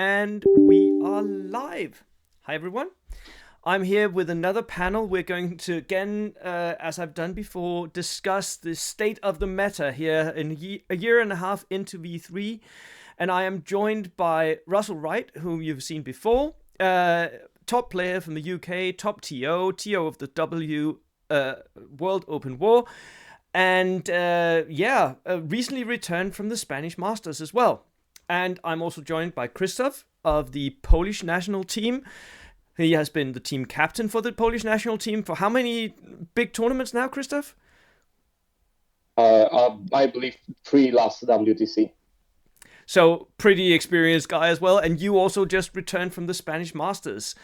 And we are live. Hi, everyone. I'm here with another panel. We're going to, again, as I've done before, discuss the state of the meta here in a year and a half into V3. And I am joined by Russell Wright, whom you've seen before, top player from the UK, top TO of the World Open War, and recently returned from the Spanish Masters as well. And I'm also joined by Krzysztof of the Polish national team. He has been the team captain for the Polish national team for how many big tournaments now, Krzysztof? I believe 3 last WTC. So pretty experienced guy as well. And you also just returned from the Spanish Masters.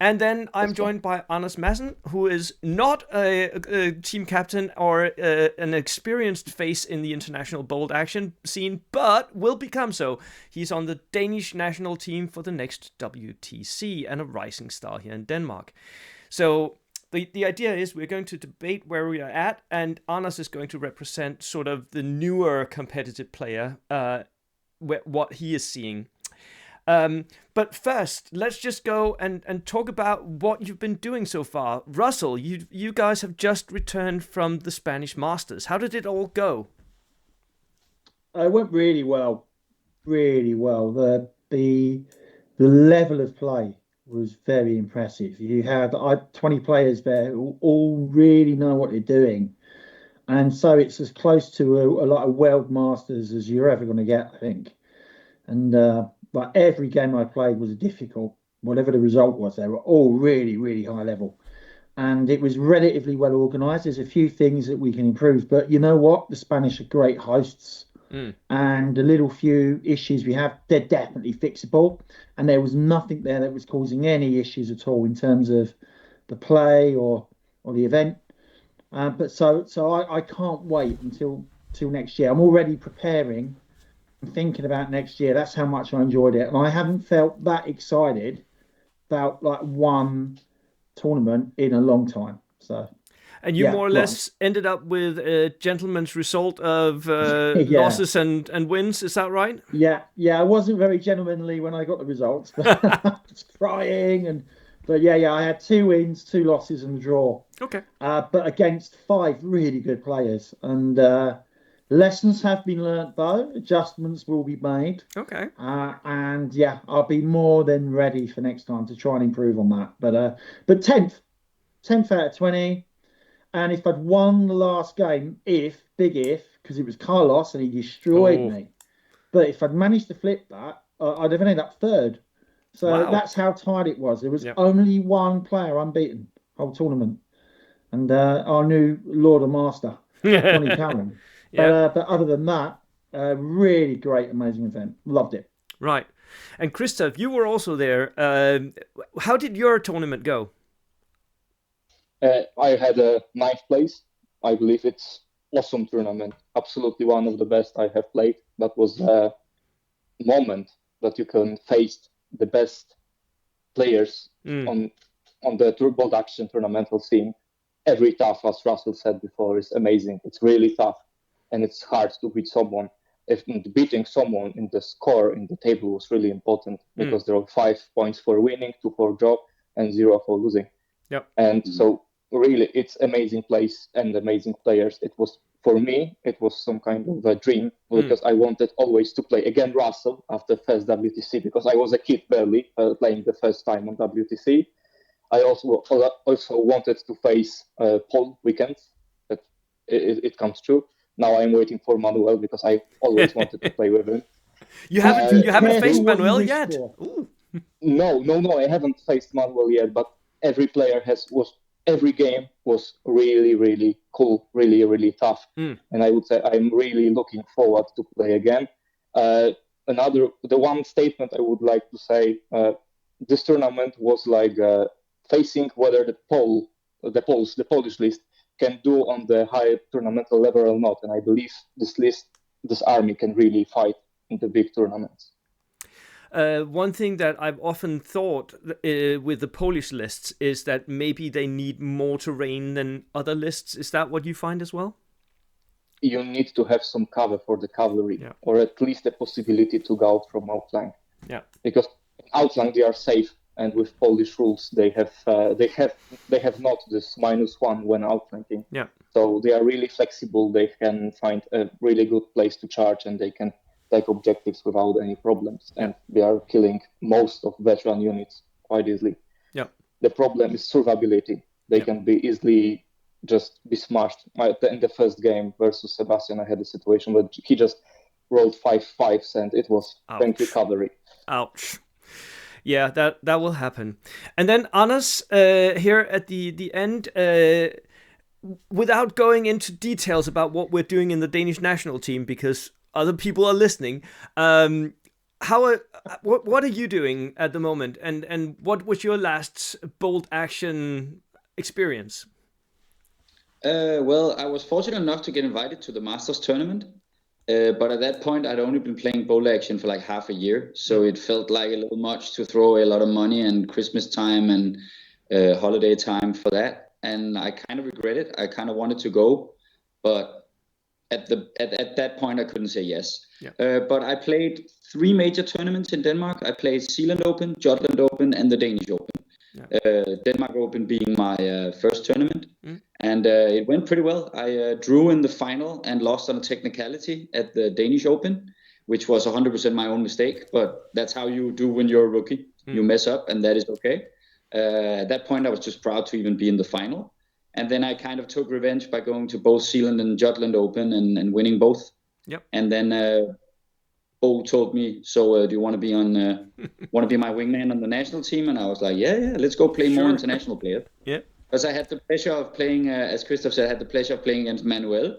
And then I'm joined by Anders Madsen, who is not a team captain or an experienced face in the international bold action scene, but will become so. He's on the Danish national team for the next WTC and a rising star here in Denmark. So the idea is we're going to debate where we are at, and Anders is going to represent sort of the newer competitive player, what he is seeing. But first, let's just go and talk about what you've been doing so far. Russell, you guys have just returned from the Spanish Masters. How did it all go? It went really well, really well. The level of play was very impressive. You had 20 players there who all really know what they're doing, and so it's as close to a lot of World Masters as you're ever going to get, I think. And but every game I played was difficult. Whatever the result was, they were all really, really high level. And it was relatively well organised. There's a few things that we can improve. But you know what? The Spanish are great hosts. And the little few issues we have, they're definitely fixable. And there was nothing there that was causing any issues at all in terms of the play or the event. But so I can't wait until next year. I'm already preparing. I'm thinking about next year. That's how much I enjoyed it, and I haven't felt that excited about like one tournament in a long time. So, and you more or less ended up with a gentleman's result of losses and wins. Is that right? Yeah. I wasn't very gentlemanly when I got the results, but I was crying But I had 2 wins, 2 losses, and a draw. Okay. But against 5 really good players, and lessons have been learnt, though. Adjustments will be made. Okay. And I'll be more than ready for next time to try and improve on that. But 10th out of 20. And if I'd won the last game, because it was Carlos and he destroyed me. But if I'd managed to flip that, I'd have ended up 3rd. So that's how tight it was. There was only one player unbeaten whole tournament. And our new Lord and Master, Johnny Callan. But other than that, really great, amazing event. Loved it. Right. And Krzysztof, you were also there. How did your tournament go? I had a 9th place. I believe it's awesome tournament. Absolutely one of the best I have played. That was a moment that you can face the best players on the bold action tournamental scene. Every tough, as Russell said before, is amazing. It's really tough. And it's hard to beat someone. If beating someone in the score in the table was really important because there are 5 points for winning, 2 for draw, and 0 for losing. Yep. And so really, it's amazing place and amazing players. It was, for me, it was some kind of a dream because I wanted always to play again Russell after first WTC because I was a kid barely playing the first time on WTC. I also wanted to face Paul weekends. That it comes true. Now I'm waiting for Manuel because I always wanted to play with him. You haven't faced Manuel yet? No, I haven't faced Manuel yet. But every player every game was really, really cool, really, really tough. And I would say I'm really looking forward to play again. The one statement I would like to say: this tournament was like facing whether the Polish list can do on the high tournamental level or not. And I believe this army can really fight in the big tournaments. One thing that I've often thought with the Polish lists is that maybe they need more terrain than other lists. Is that what you find as well? You need to have some cover for the cavalry, or at least a possibility to go out from outflank. Yeah. Because Outland they are safe, and with Polish rules they have not this -1 when outflanking. Yeah. So they are really flexible. They can find a really good place to charge, and they can take objectives without any problems. And they are killing most of veteran units quite easily. Yeah. The problem is survivability. They can be easily just be smashed. In the first game versus Sebastian, I had a situation where he just rolled 5/5s, and it was tank recovery. Ouch. Yeah, that will happen. And then Anders, here at the end, without going into details about what we're doing in the Danish national team, because other people are listening, what are you doing at the moment, and what was your last bold action experience? Well, I was fortunate enough to get invited to the Masters tournament, but at that point I'd only been playing bold action for like half a year, so it felt like a little much to throw away a lot of money and Christmas time and holiday time for that, and I kind of regret it. I kind of wanted to go, but at that point I couldn't say yes. But I played 3 major tournaments in Denmark. I played Zealand Open, Jutland Open, and the Danish Open. Denmark Open being my first tournament, and it went pretty well. I drew in the final and lost on a technicality at the Danish Open, which was 100% my own mistake, but that's how you do when you're a rookie. You mess up, and that is okay. At that point I was just proud to even be in the final, and then I kind of took revenge by going to both Zealand and Jutland Open and winning both. And then Bo told me, so do you want to be my wingman on the national team? And I was like, yeah, let's go play more international players. Because I had the pleasure of playing, as Christoph said, I had the pleasure of playing against Manuel,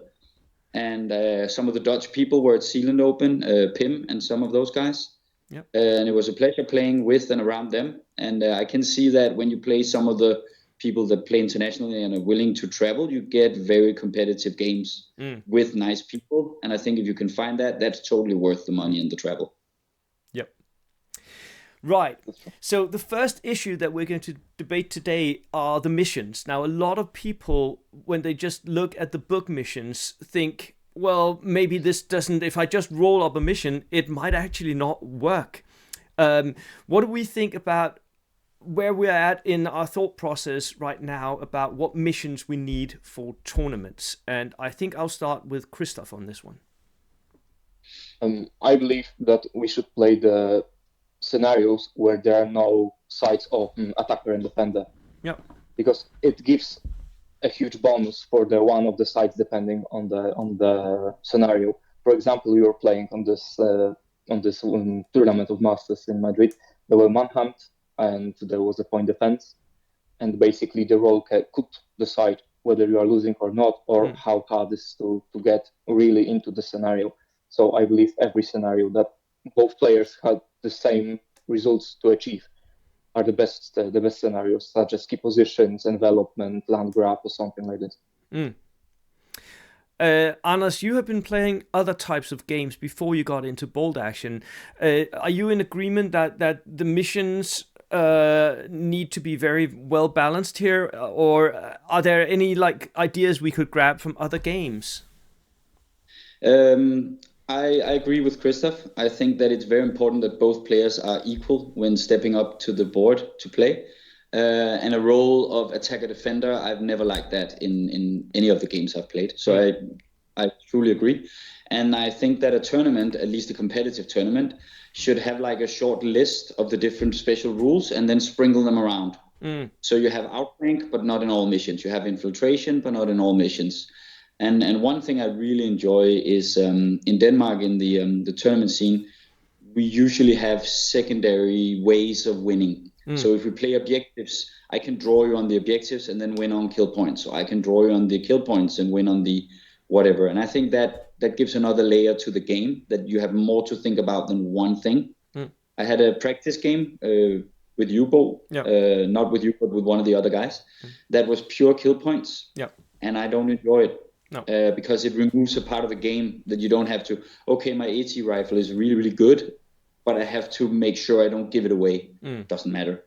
and some of the Dutch people were at Zealand Open, Pim and some of those guys. And it was a pleasure playing with and around them. And I can see that when you play some of the people that play internationally and are willing to travel, you get very competitive games with nice people. And I think if you can find that, that's totally worth the money and the travel. Right. So the first issue that we're going to debate today are the missions. Now, a lot of people, when they just look at the book missions, think, well, maybe this doesn't, if I just roll up a mission, it might actually not work. What do we think about where we're at in our thought process right now about what missions we need for tournaments? And I think I'll start with Christoph on this one. I believe that we should play the scenarios where there are no sides of attacker and defender. Because it gives a huge bonus for the one of the sides depending on the scenario. For example, we were playing on this tournament of Masters in Madrid. There were manhunt and there was a point defense, and basically the role could decide whether you are losing or not, or how hard it is to get really into the scenario. So I believe every scenario that both players had the same results to achieve are the best scenarios, such as key positions, envelopment, land grab, or something like this. Anders, you have been playing other types of games before you got into bold action. Are you in agreement that the missions need to be very well balanced here, or are there any ideas we could grab from other games? I agree with Christoph. I think that it's very important that both players are equal when stepping up to the board to play. And a role of attacker-defender, I've never liked that in any of the games I've played. So I truly agree. And I think that a tournament, at least a competitive tournament, should have like a short list of the different special rules and then sprinkle them around. So you have outflank, but not in all missions. You have infiltration, but not in all missions. And one thing I really enjoy is in Denmark, in the tournament scene, we usually have secondary ways of winning. So if we play objectives, I can draw you on the objectives and then win on kill points. So I can draw you on the kill points and win on the whatever. And I think that gives another layer to the game, that you have more to think about than one thing. I had a practice game with you, Bo, not with you, but with one of the other guys, that was pure kill points. And I don't enjoy it. Because it removes a part of the game that you don't have to, okay, my AT rifle is really, really good, but I have to make sure I don't give it away. Doesn't matter.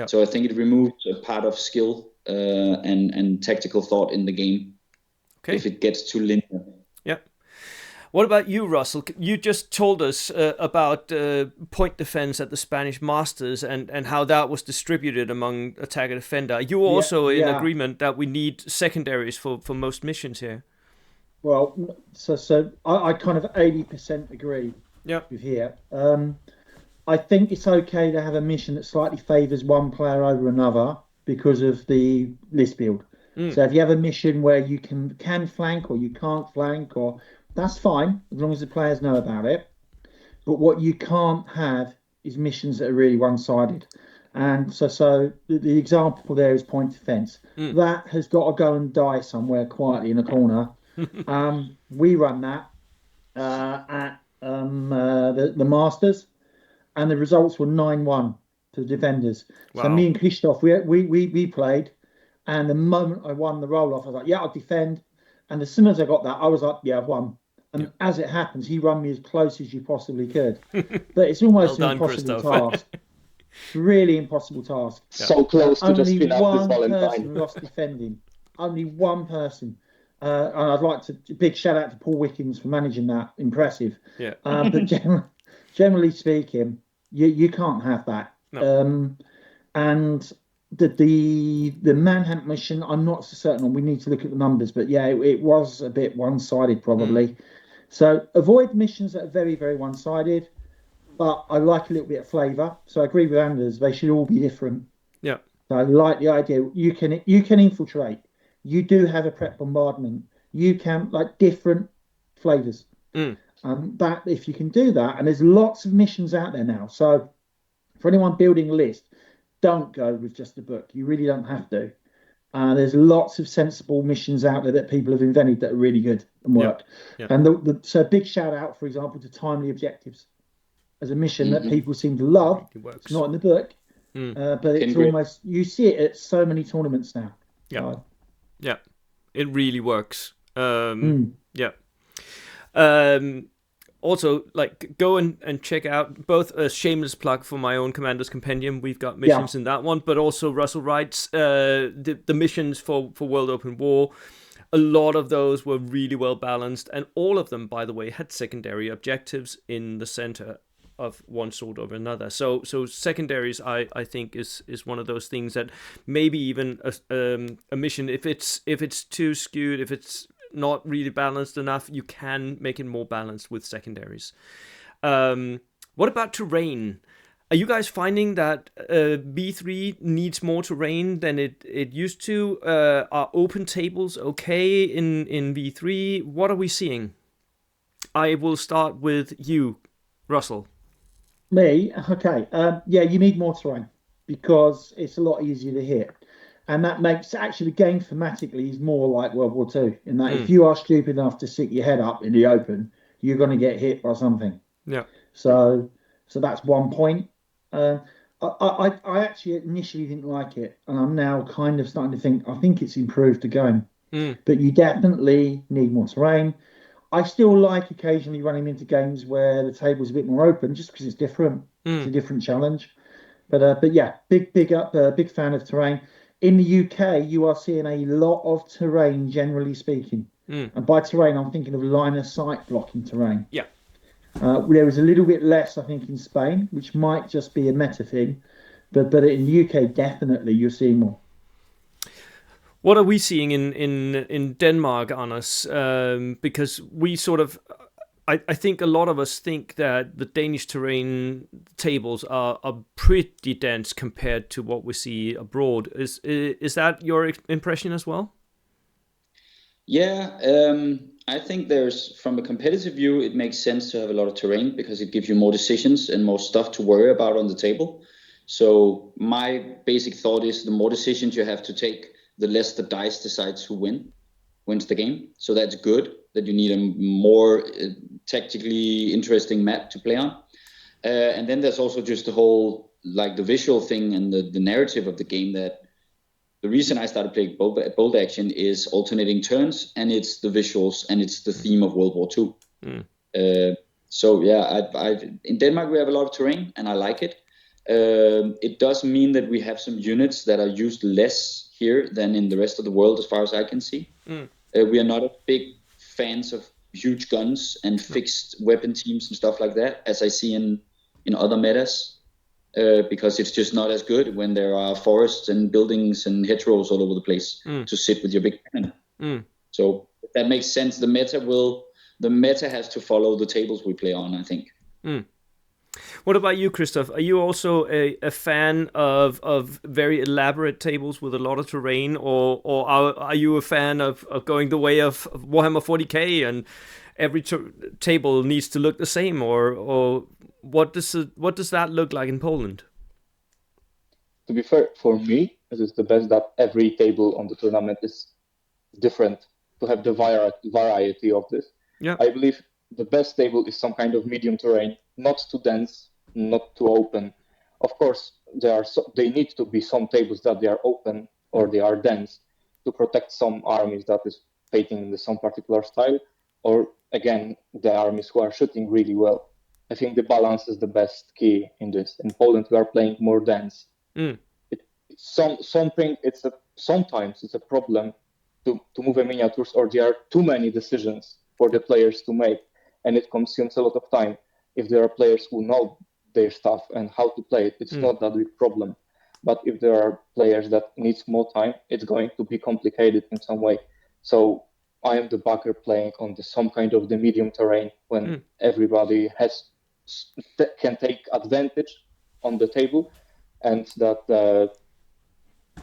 So I think it removes a part of skill and tactical thought in the game if it gets too linear. What about you, Russell? You just told us about point defense at the Spanish Masters and how that was distributed among attacker defender. Are you also in agreement that we need secondaries for most missions here? Well, so I kind of 80% agree with here. I think it's okay to have a mission that slightly favours one player over another because of the list build. So if you have a mission where you can flank or you can't flank, or that's fine as long as the players know about it. But what you can't have is missions that are really one-sided. And so the example there is point defense. That has got to go and die somewhere quietly in a corner. We run that at the Masters, and the results were 9-1 to the defenders. Wow. So me and Christoph, we played, and the moment I won the roll-off, I was like, yeah, I'll defend. And as soon as I got that, I was like, yeah, I've won. And as it happens, he run me as close as you possibly could. But it's almost an impossible task. Really impossible task. So close to just spin out this Valentine. Only one person lost defending. Only one person. And I'd like to big shout out to Paul Wickens for managing that. Impressive. Yeah. But generally speaking, you can't have that. No. And the Manhunt mission, I'm not so certain on. We need to look at the numbers, but yeah, it was a bit one-sided probably. So avoid missions that are very, very one-sided. But I like a little bit of flavour. So I agree with Anders. They should all be different. Yeah. So I like the idea. You can infiltrate. You do have a prep bombardment. You can like different flavours. That if you can do that, and there's lots of missions out there now. So for anyone building a list, don't go with just the book. You really don't have to. There's lots of sensible missions out there that people have invented that are really good and work. Yep. And so a big shout out, for example, to timely objectives as a mission that people seem to love. It's not in the book, but it's almost, you see it at so many tournaments now. Yeah, it really works. Also, like, go and check out both a shameless plug for my own Commander's Compendium. We've got missions in that one, but also Russell writes the missions for World Open War. A lot of those were really well balanced, and all of them, by the way, had secondary objectives in the center of one sort or another. So secondaries, I think, is one of those things that maybe even a mission, if it's too skewed, if it's not really balanced enough, you can make it more balanced with secondaries. What about terrain? Are you guys finding that V3 needs more terrain than it used to? Are open tables okay in V3? What are we seeing? I will start with you, Russell. Me? Okay. Yeah, you need more terrain because it's a lot easier to hit. And that makes actually the game thematically is more like World War II in that if you are stupid enough to stick your head up in the open, you're going to get hit by something. Yeah. So that's one point. I actually initially didn't like it, and I'm now kind of starting to think I think it's improved the game. But you definitely need more terrain. I still like occasionally running into games where the table's a bit more open, just because it's different. It's a different challenge. But yeah, big fan of terrain. In the UK, you are seeing a lot of terrain, generally speaking. And by terrain, I'm thinking of line of sight blocking terrain. Yeah. There is a little bit less, I think, in Spain, which might just be a meta thing. But in the UK, definitely, you're seeing more. What are we seeing in Denmark, Anders? Because we sort of... I think a lot of us think that the Danish terrain tables are pretty dense compared to what we see abroad. Is that your impression as well? Yeah, I think from a competitive view, it makes sense to have a lot of terrain because it gives you more decisions and more stuff to worry about on the table. So my basic thought is the more decisions you have to take, the less the dice decides who wins the game. So that's good, that you need a more tactically interesting map to play on. And then there's also just the whole, like the visual thing and the narrative of the game, that the reason I started playing bold action is alternating turns, and it's the visuals, and it's the theme of World War II. So yeah, in Denmark we have a lot of terrain, and I like it. It does mean that we have some units that are used less here than in the rest of the world, as far as I can see. We are not a big fans of huge guns and fixed weapon teams and stuff like that, as I see in other metas. Because it's just not as good when there are forests and buildings and hedgerows all over the place to sit with your big cannon. So if that makes sense. The meta has to follow the tables we play on, I think. What about you, Christoph? Are you also a fan of very elaborate tables with a lot of terrain, or are you a fan of going the way of Warhammer 40k and every table needs to look the same, or what does that look like in Poland? To be fair, for me, it is the best that every table on the tournament is different, to have the variety of this. Yeah. I believe the best table is some kind of medium terrain, not too dense, not too open. Of course, they need to be some tables that they are open or they are dense to protect some armies that is fighting in some particular style, or again, the armies who are shooting really well. I think the balance is the best key in this. In Poland, we are playing more dense. Sometimes it's a problem to move a miniatures, or there are too many decisions for the players to make, and it consumes a lot of time. If there are players who know their stuff and how to play it, it's not that big problem. But if there are players that needs more time, it's going to be complicated in some way. So I am the backer playing on some kind of the medium terrain when everybody can take advantage on the table, and that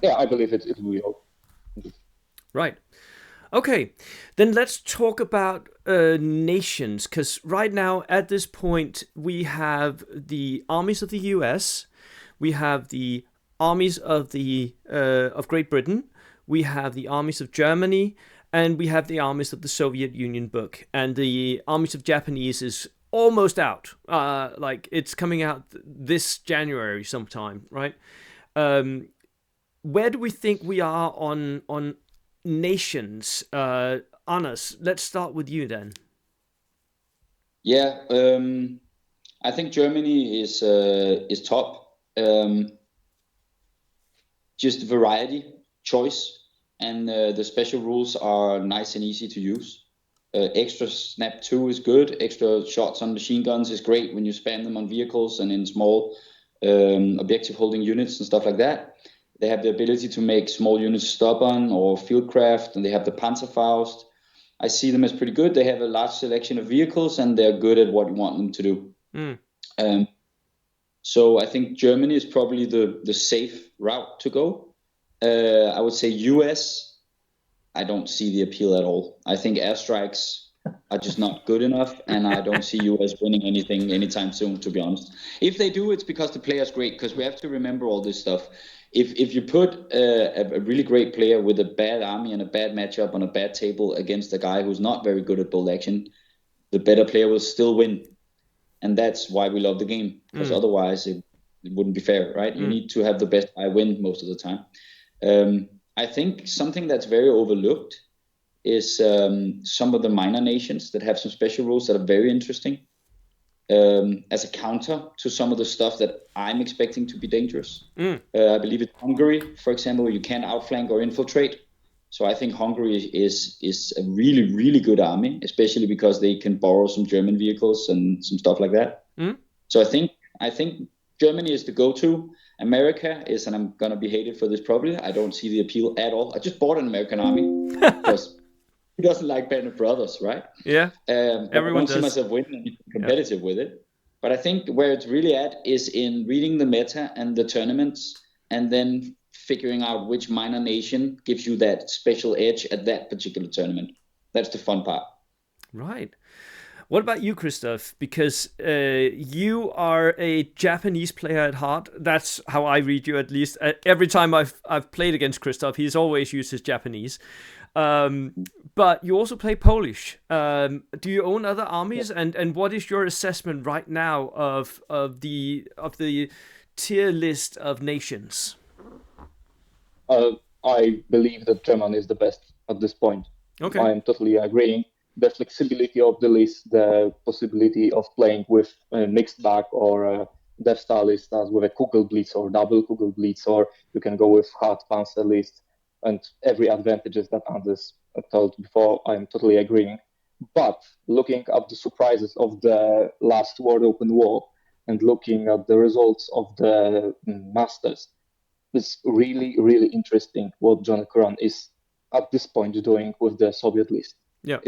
I believe it will be all. Right. Okay, then let's talk about nations, because right now at this point we have the armies of the US, we have the armies of of Great Britain, we have the armies of Germany, and we have the armies of the Soviet Union book, and the armies of Japanese is almost out. Like it's coming out this January sometime, right? Where do we think we are on nations? Anas, let's start with you then. Yeah, I think Germany is top. Just variety, choice, and the special rules are nice and easy to use. Extra snap 2 is good. Extra shots on machine guns is great when you spam them on vehicles and in small objective holding units and stuff like that. They have the ability to make small units stubborn or fieldcraft, and they have the Panzerfaust. I see them as pretty good. They have a large selection of vehicles, and they're good at what you want them to do. So I think Germany is probably the safe route to go. I would say US, I don't see the appeal at all. I think airstrikes are just not good enough, and I don't see US winning anything anytime soon, to be honest. If they do, it's because the player's great, because we have to remember all this stuff. If you put a really great player with a bad army and a bad matchup on a bad table against a guy who's not very good at bolt action, the better player will still win. And that's why we love the game, because otherwise it wouldn't be fair, right? You need to have the best guy win most of the time. I think something that's very overlooked is some of the minor nations that have some special rules that are very interesting. As a counter to some of the stuff that I'm expecting to be dangerous. I believe it's Hungary, for example, you can't outflank or infiltrate. So I think Hungary is a really, really good army, especially because they can borrow some German vehicles and some stuff like that. So I think Germany is the go-to. America is, and I'm going to be hated for this probably, I don't see the appeal at all. I just bought an American army because who doesn't like Band of Brothers, right? Yeah, everyone I don't does. See myself winning and be competitive with it. But I think where it's really at is in reading the meta and the tournaments, and then figuring out which minor nation gives you that special edge at that particular tournament. That's the fun part. Right. What about you, Christoph? Because you are a Japanese player at heart. That's how I read you, at least. Every time I've played against Christoph, he's always used his Japanese. But you also play Polish. Do you own other armies? And what is your assessment right now of the tier list of nations? I believe that Germany is the best at this point. Okay. I am totally agreeing. The flexibility of the list, the possibility of playing with a mixed bag or a Death Star list as with a Kugelblitz or double Kugelblitz, or you can go with hard Panzer list, and every advantages that Anders told before, I'm totally agreeing. But looking at the surprises of the last World Open War and looking at the results of the Masters, it's really, really interesting what John Curran is at this point doing with the Soviet list. Yeah.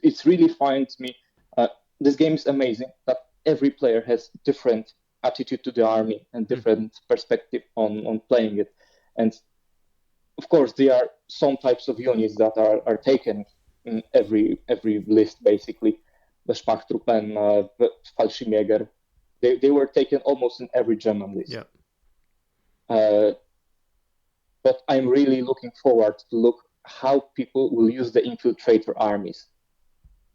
It's really finds me. This game is amazing. That every player has different attitude to the army and different perspective on playing it. And of course, there are some types of units that are taken in every list, basically. The Spachtruppen, the Fallschirmjäger, they were taken almost in every German list. Yeah. But I'm really looking forward to look how people will use the infiltrator armies,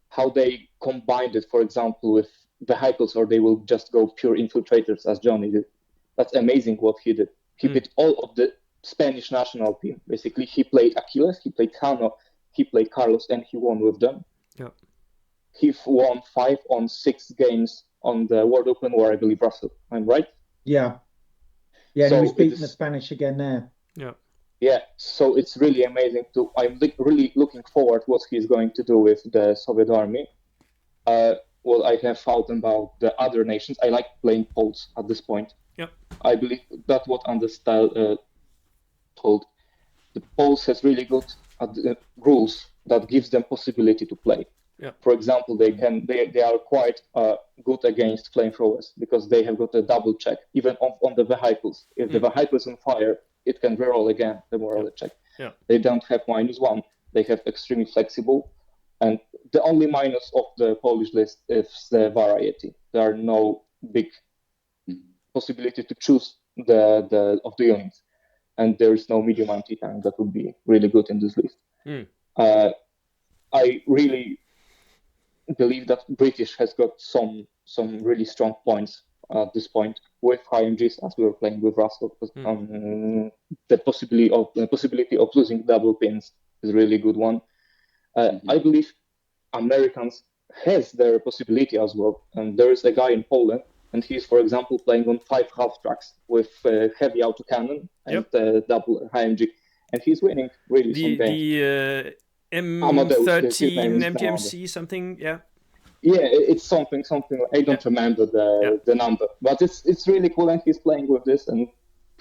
how they combined it, for example, with vehicles, or they will just go pure infiltrators as Johnny did. That's amazing what he did. He beat all of the Spanish national team. Basically, he played Achilles, he played Cano, he played Carlos, and he won with them. Yeah. He won 5 on 6 games on the World Open War, I believe, Russell. I'm right? Yeah. Yeah, So he was beating the Spanish again there. Yeah. Yeah, so it's really amazing. I'm really looking forward what he's going to do with the Soviet army. Well, I have thought about the other nations. I like playing Poles at this point. Yep. I believe that's what Understyle told. The Poles has really good rules that gives them possibility to play. Yeah. For example, they are quite good against flamethrowers because they have got a double check even on the vehicles. If the vehicle is on fire, it can reroll again the morale check. Yeah. They don't have -1. They have extremely flexible, and the only minus of the Polish list is the variety. There are no big possibility to choose the units, and there is no medium anti-tank that would be really good in this list. I really believe that British has got some really strong points at this point with high MGs, as we were playing with Russell. The possibility of losing double pins is a really good one. I believe Americans has their possibility as well. And there is a guy in Poland, and he's, for example, playing on 5 half tracks with heavy autocannon and double high MG, and he's winning really some games. The Amadeus, his name M13 is MGMC something, yeah. Yeah, it's something. I don't remember the number, but it's really cool, and he's playing with this, and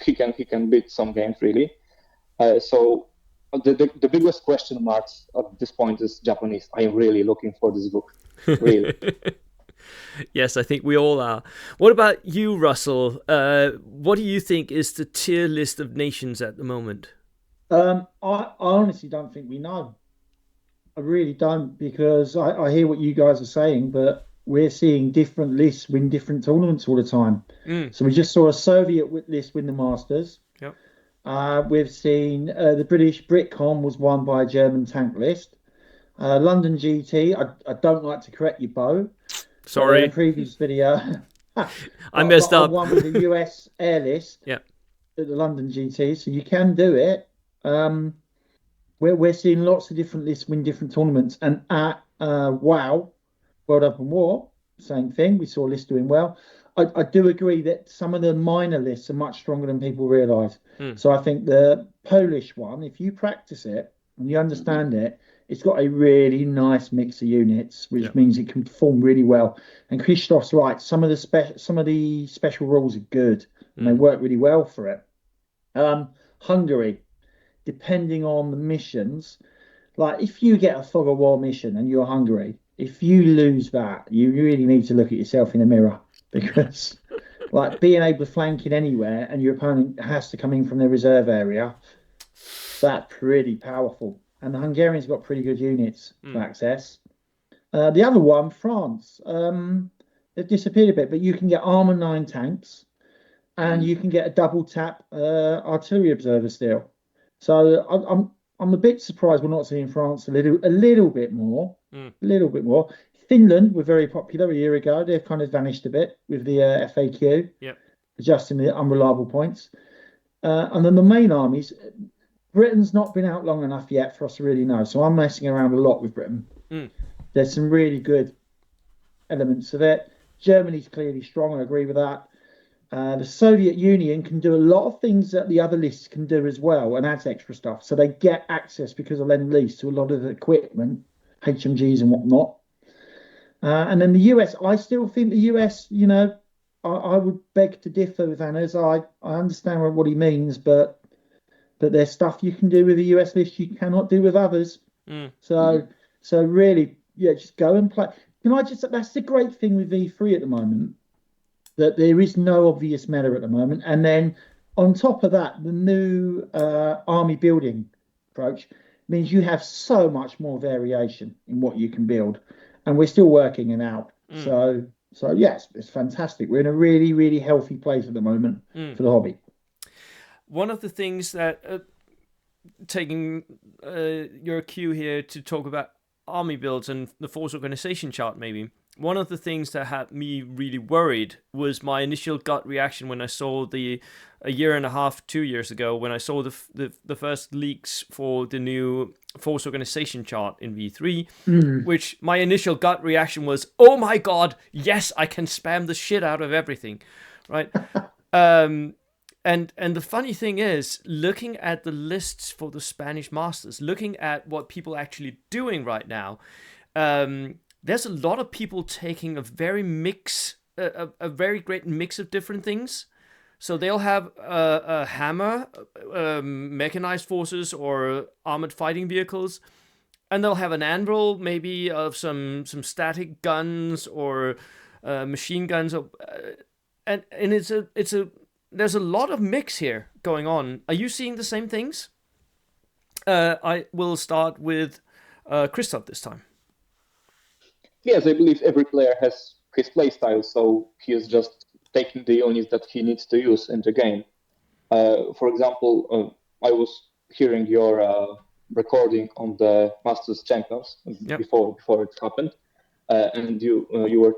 he can beat some games really. So the biggest question marks at this point is Japanese. I'm really looking for this book, really. Yes, I think we all are. What about you, Russell? What do you think is the tier list of nations at the moment? I honestly don't think we know. I really don't, because I hear what you guys are saying, but we're seeing different lists win different tournaments all the time. So we just saw a Soviet list win the Masters. Yep. We've seen the British Britcom was won by a German tank list. London GT, I don't like to correct you, Bo. Sorry. In the previous video, I messed up. I won with the US air list at the London GT, so you can do it. We're seeing lots of different lists win different tournaments, and at WoW, World Open War, same thing. We saw lists doing well. I do agree that some of the minor lists are much stronger than people realise. So I think the Polish one, if you practice it and you understand it, it's got a really nice mix of units, which means it can perform really well. And Krzysztof's right; some of the special rules are good, and they work really well for it. Hungary, depending on the missions, like if you get a fog of war mission and you're Hungary, if you lose that, you really need to look at yourself in the mirror, because like being able to flank in anywhere and your opponent has to come in from the reserve area, that's pretty powerful. And the Hungarians got pretty good units to access. The other one, France, they've disappeared a bit, but you can get armor 9 tanks, and you can get a double tap artillery observer still. So I'm a bit surprised we're not seeing France a little bit more. Finland were very popular a year ago. They've kind of vanished a bit with the FAQ, adjusting the unreliable points. And then the main armies, Britain's not been out long enough yet for us to really know. So I'm messing around a lot with Britain. There's some really good elements of it. Germany's clearly strong. I agree with that. The Soviet Union can do a lot of things that the other lists can do as well, and adds extra stuff. So they get access because of Lend-Lease to a lot of the equipment HMGs and whatnot. And then the US, I still think the US, I would beg to differ with Anna's. I understand what he means, but there's stuff you can do with the US list you cannot do with others. So really, yeah, just go and play. That's the great thing with V3 at the moment, that there is no obvious meta at the moment. And then on top of that, the new army building approach means you have so much more variation in what you can build. And we're still working it out. So yes, it's fantastic. We're in a really, really healthy place at the moment for the hobby. One of the things that, taking your cue here to talk about army builds and the force organization chart, maybe one of the things that had me really worried was my initial gut reaction when I saw a year and a half, 2 years ago, when I saw the first leaks for the new force organization chart in V3, which my initial gut reaction was, oh my god, yes, I can spam the shit out of everything, right? And the funny thing is, looking at the lists for the Spanish Masters, looking at what people are actually doing right now, there's a lot of people taking a very great mix of different things. So they'll have a hammer, mechanized forces, or armored fighting vehicles, and they'll have an anvil, maybe of some static guns or machine guns, and there's a lot of mix here going on. Are you seeing the same things? I will start with Christoph this time. Yes, I believe every player has his playstyle, so he is just taking the units that he needs to use in the game. For example, I was hearing your recording on the Masters Champions before it happened, and you were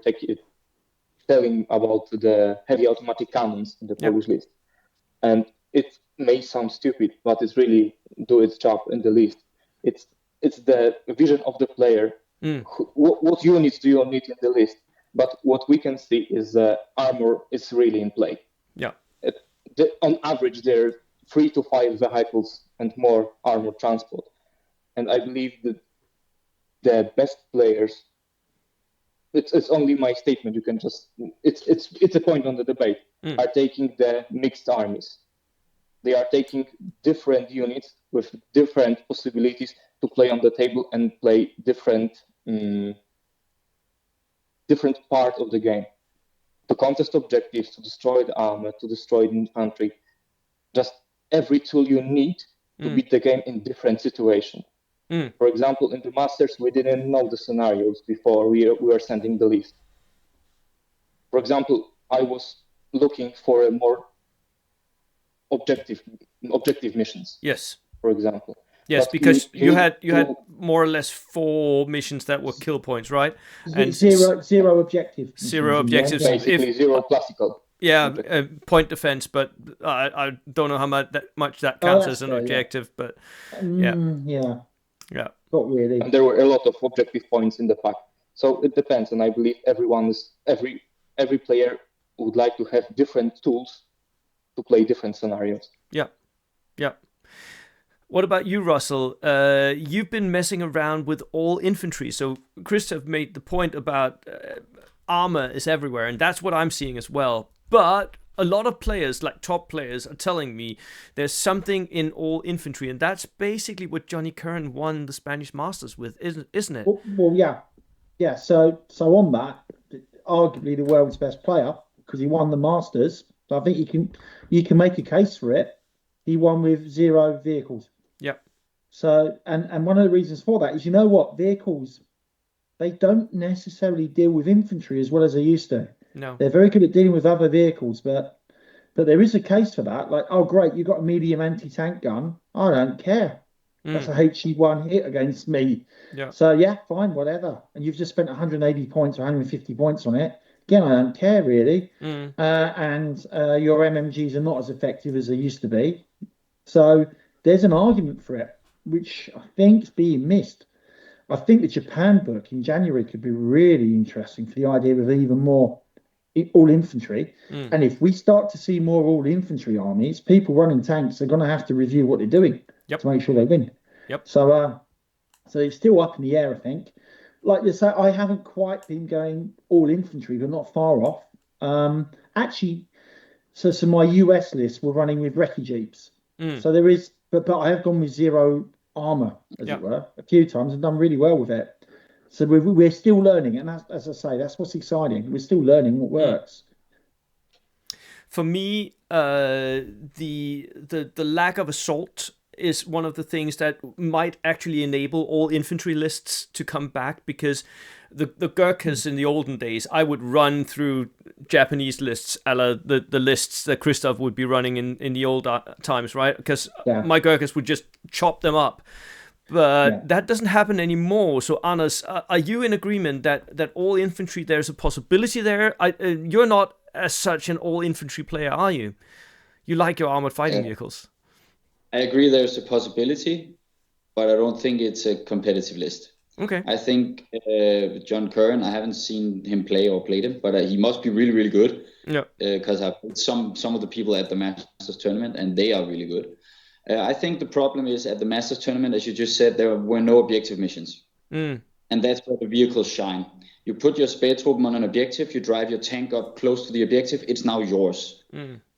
telling about the heavy automatic cannons in the Polish list, and it may sound stupid, but it's really do its job in the list. It's the vision of the player. What units do you need in the list? But what we can see is armor is really in play. Yeah. On average, there are 3 to 5 vehicles and more armor transport. And I believe that the best players, it's only my statement, you can just, it's a point on the debate, are taking the mixed armies. They are taking different units with different possibilities to play on the table and play different part of the game. To contest objectives, to destroy the armor, to destroy the infantry. Just every tool you need to beat the game in different situations. For example, in the Masters, we didn't know the scenarios before we were sending the list. For example, I was looking for a more objective missions. Yes. For example. Yes, but because you had more or less 4 missions that were kill points, right? And zero objective. Zero objectives. Basically, zero classical. Yeah, point defense, but I don't know how much that counts as an objective, but yeah. Not really. And there were a lot of objective points in the pack, so it depends. And I believe every player would like to have different tools to play different scenarios. Yeah. What about you, Russell? You've been messing around with all infantry. So Christoph made the point about armor is everywhere, and that's what I'm seeing as well. But a lot of players, like top players, are telling me there's something in all infantry, and that's basically what Johnny Curran won the Spanish Masters with, isn't it? Well, yeah. So on that, arguably the world's best player, because he won the Masters. So I think you can make a case for it. He won with 0 vehicles. Yeah. So and one of the reasons for that is, you know what, vehicles, they don't necessarily deal with infantry as well as they used to. No. They're very good at dealing with other vehicles, but there is a case for that. Like, oh great, you got a medium anti-tank gun. I don't care. That's a HE1 hit against me. Yeah. So yeah, fine, whatever. And you've just spent 180 points or 150 points on it. Again, I don't care really. And your MMGs are not as effective as they used to be. So there's an argument for it, which I think is being missed. I think the Japan book in January could be really interesting for the idea of even more all infantry. And if we start to see more all infantry armies, people running tanks are going to have to review what they're doing to make sure they win. Yep. So So it's still up in the air, I think. Like you say, I haven't quite been going all infantry, but not far off. Actually, so my US list we're running with recce jeeps. So there is, but I have gone with 0 armor, as it were, a few times and done really well with it. So we're still learning, and as I say, that's what's exciting. We're still learning what works. For me, the lack of assault is one of the things that might actually enable all infantry lists to come back, because the Gurkhas in the olden days, I would run through Japanese lists, a la the lists that Christoph would be running in the old times, right? Because my Gurkhas would just chop them up. But that doesn't happen anymore. So, Anders, are you in agreement that all infantry, there's a possibility there? You're not as such an all infantry player, are you? You like your armored fighting vehicles. I agree there's a possibility, but I don't think it's a competitive list. Okay. I think John Curran, I haven't seen him play or played him, but he must be really, really good. Yeah. Because I've played some of the people at the Masters tournament, and they are really good. I think the problem is at the Masters tournament, as you just said, there were no objective missions. And that's where the vehicles shine. You put your Spædtruppen on an objective, you drive your tank up close to the objective, it's now yours.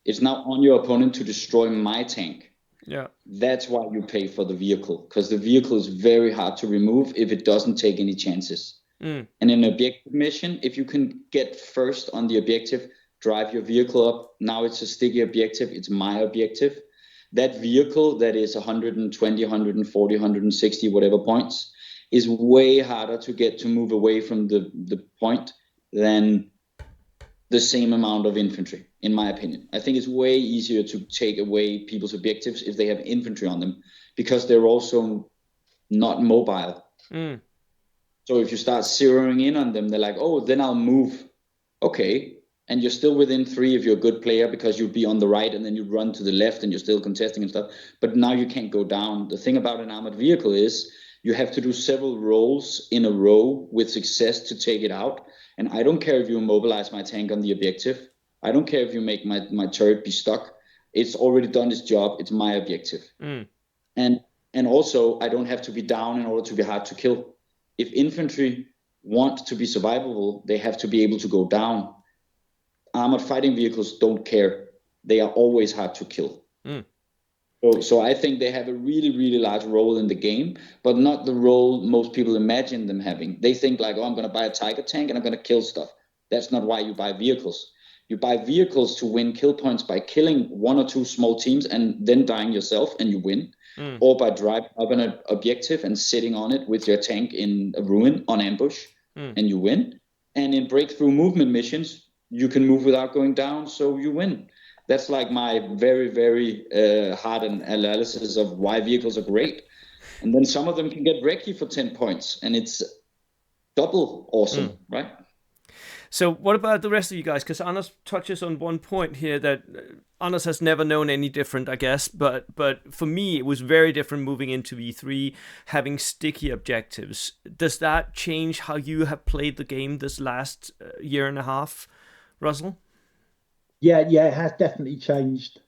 It's now on your opponent to destroy my tank. Yeah. That's why you pay for the vehicle, because the vehicle is very hard to remove if it doesn't take any chances. And in an objective mission, if you can get first on the objective, drive your vehicle up, now it's a sticky objective, it's my objective. That vehicle that is 120, 140, 160, whatever points, is way harder to get to move away from the point than the same amount of infantry, in my opinion. I think it's way easier to take away people's objectives if they have infantry on them, because they're also not mobile. So if you start zeroing in on them, they're like, oh, then I'll move. Okay. And you're still within 3 if you're a good player, because you'd be on the right and then you run to the left and you're still contesting and stuff. But now you can't go down. The thing about an armored vehicle is you have to do several rolls in a row with success to take it out. And I don't care if you immobilize my tank on the objective. I don't care if you make my turret be stuck. It's already done its job. It's my objective. And also, I don't have to be down in order to be hard to kill. If infantry want to be survivable, they have to be able to go down. Armored fighting vehicles don't care. They are always hard to kill. So I think they have a really, really large role in the game, but not the role most people imagine them having. They think like, oh, I'm going to buy a Tiger tank and I'm going to kill stuff. That's not why you buy vehicles. You buy vehicles to win kill points by killing 1 or 2 small teams and then dying yourself and you win. Or by driving up an objective and sitting on it with your tank in a ruin on ambush and you win. And in breakthrough movement missions, you can move without going down, so you win. That's like my very, very hard analysis of why vehicles are great. And then some of them can get recce for 10 points, and it's double awesome, right? So what about the rest of you guys? Because Anders touches on one point here that Anders has never known any different, I guess. But for me, it was very different moving into V3, having sticky objectives. Does that change how you have played the game this last year and a half, Russell? Yeah, it has definitely changed.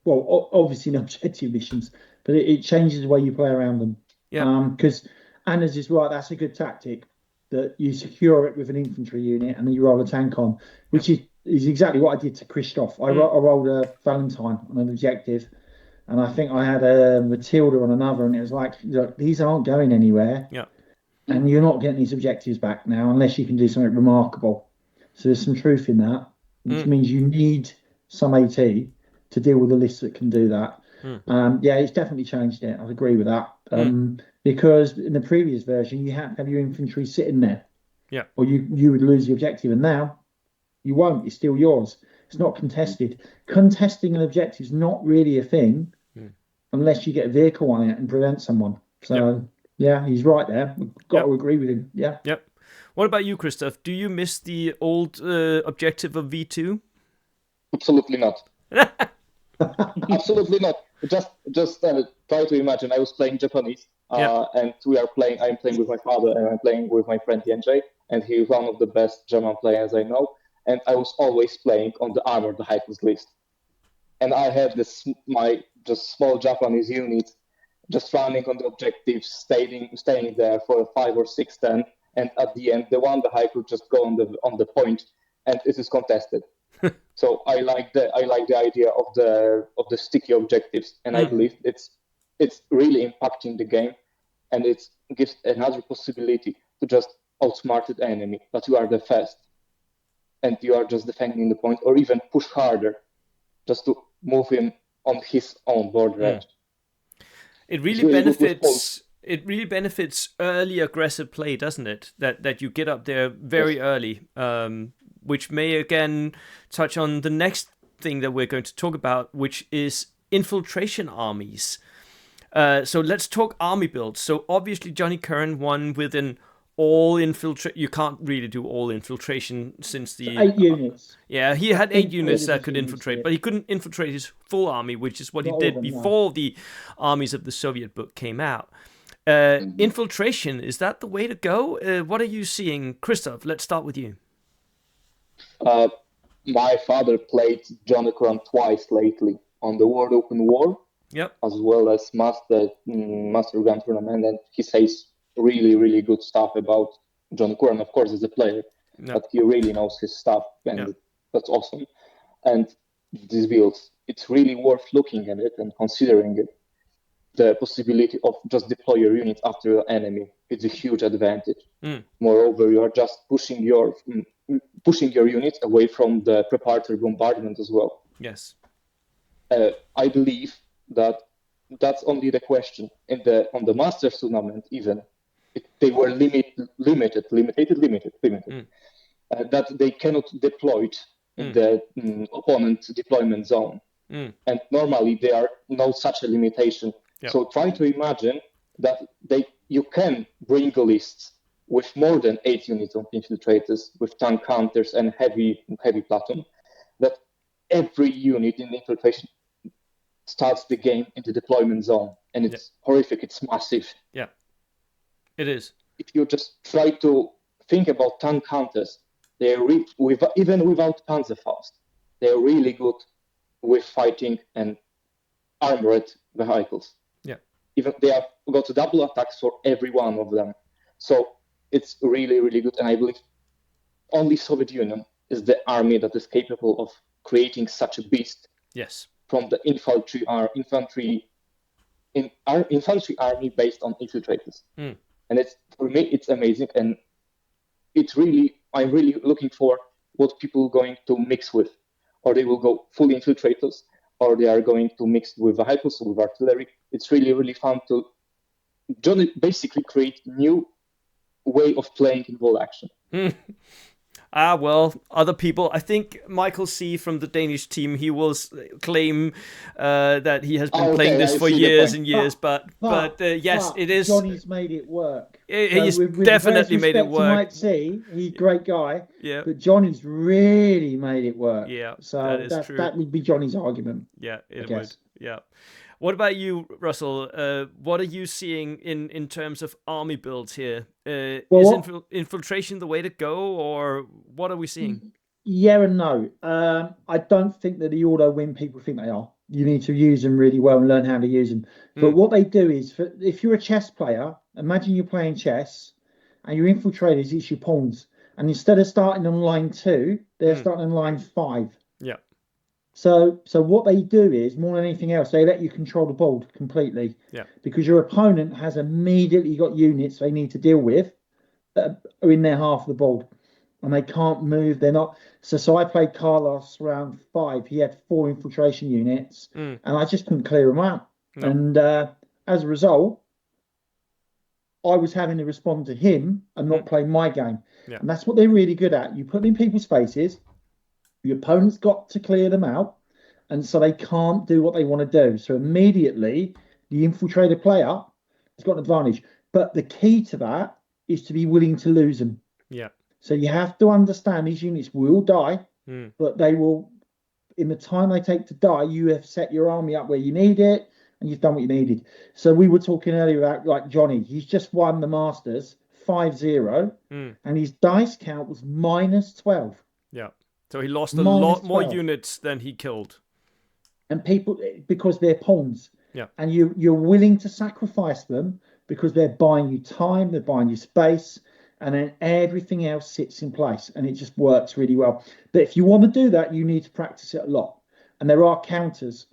Well, obviously in objective missions, but it changes the way you play around them. Yeah. Because Anders is right, that's a good tactic, that you secure it with an infantry unit and then you roll a tank on, which is exactly what I did to Christoph. I rolled a Valentine on an objective, and I think I had a Matilda on another, and it was like, look, these aren't going anywhere. Yeah. And you're not getting these objectives back now unless you can do something remarkable. So there's some truth in that, which means you need some AT to deal with a list that can do that. Yeah, it's definitely changed it. I'd agree with that. Because in the previous version, you had to have your infantry sitting there. Yeah. Or you would lose the objective. And now you won't. It's still yours. It's not contested. Contesting an objective is not really a thing unless you get a vehicle on it and prevent someone. So, yeah, he's right there. We've got to agree with him. Yeah. Yep. What about you, Christoph? Do you miss the old objective of V2? Absolutely not. Absolutely not. Just try to imagine. I was playing Japanese, and I'm playing with my father, and I'm playing with my friend Jędrzej, and he's one of the best German players I know. And I was always playing on the armored vehicles list, and I had my just small Japanese unit, just running on the objectives, staying there for a 5 or 6 turn, and at the end, the one vehicle just go on the point, and it is contested. So I like the idea of the sticky objectives, and I believe it's really impacting the game, and it gives another possibility to just outsmart the enemy, but you are the first, and you are just defending the point, or even push harder, just to move him on his own border edge. It really benefits early aggressive play, doesn't it? That you get up there very early, which may again touch on the next thing that we're going to talk about, which is infiltration armies. So let's talk army builds. So obviously Johnny Curran won with an all infiltrate. You can't really do all infiltration since the 8 units. Yeah, he had 8 units that could infiltrate, but he couldn't infiltrate his full army, which is what he did before the armies of the Soviet book came out. Infiltration, is that the way to go? What are you seeing? Christoph, let's start with you. My father played Johnny Curran twice lately on the World Open War, as well as Master Gun Tournament, and he says really, really good stuff about Johnny Curran, of course, as a player, but he really knows his stuff, and that's awesome. And these builds, it's really worth looking at it and considering it. The possibility of just deploy your units after your enemy, it's a huge advantage. Moreover, you are just pushing your units away from the preparatory bombardment as well. Yes. I believe that's only the question. On the Masters tournament, even they were limited, that they cannot deploy it in the opponent deployment zone. And normally there are no such a limitation. So try to imagine that you can bring lists with more than 8 units of infiltrators, with tank counters and heavy platoon, that every unit in infiltration starts the game in the deployment zone, and it's horrific. It's massive. Yeah, it is. If you just try to think about tank counters, even without Panzerfaust, they're really good with fighting and armored vehicles. Yeah, even they have got double attacks for every one of them. So it's really, really good, and I believe only Soviet Union is the army that is capable of creating such a beast. Yes. From the infantry army based on infiltrators, and for me it's amazing, and I'm really looking for what people are going to mix with, or they will go full infiltrators, or they are going to mix with vehicles or with artillery. It's really, really fun to basically create new way of playing in ball action. Well, other people, I think Michael C. from the Danish team, he will claim that he has been playing this for years and years, but yes, it is. Johnny's made it work. He's definitely made it work. Might see, he's a great guy, but Johnny's really made it work. Yeah, so that is true. That would be Johnny's argument. Yeah, it would. Yeah. What about you, Russell? What are you seeing in terms of army builds here? Is infiltration the way to go, or what are we seeing? Yeah and no. I don't think that the auto win people think they are. You need to use them really well and learn how to use them. But what they do is, if you're a chess player, imagine you're playing chess, and your infiltrators, it's your pawns. And instead of starting on line 2, they're starting on line 5. Yeah. So what they do is, more than anything else, they let you control the board completely. Yeah. Because your opponent has immediately got units they need to deal with that are in their half of the board, and they can't move. They're not. So I played Carlos round 5. He had 4 infiltration units, and I just couldn't clear them out. No. And as a result, I was having to respond to him and not play my game. Yeah. And that's what they're really good at. You put them in people's faces. Your opponent's got to clear them out, and so they can't do what they want to do. So immediately, the infiltrator player has got an advantage. But the key to that is to be willing to lose them. Yeah. So you have to understand these units will die, but they will, in the time they take to die, you have set your army up where you need it, and you've done what you needed. So we were talking earlier about, like, Johnny. He's just won the Masters 5-0, and his dice count was -12. Yeah. So he lost a lot more units than he killed. And people, because they're pawns. Yeah. And you're willing to sacrifice them because they're buying you time, they're buying you space, and then everything else sits in place, and it just works really well. But if you want to do that, you need to practice it a lot. And there are counters,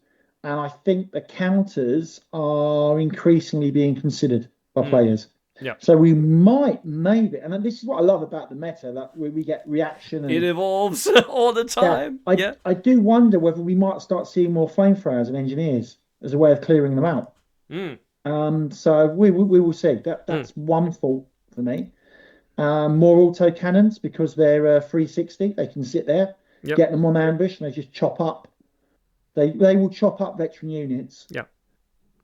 and I think the counters are increasingly being considered by players. Yeah. So we might, maybe, and this is what I love about the meta, that we get reaction. And, it evolves all the time. I do wonder whether we might start seeing more flamethrowers and engineers as a way of clearing them out. So we will see. That's one thought for me. More auto cannons because they're 360. They can sit there, get them on ambush, and they just chop up. They will chop up veteran units. Yeah.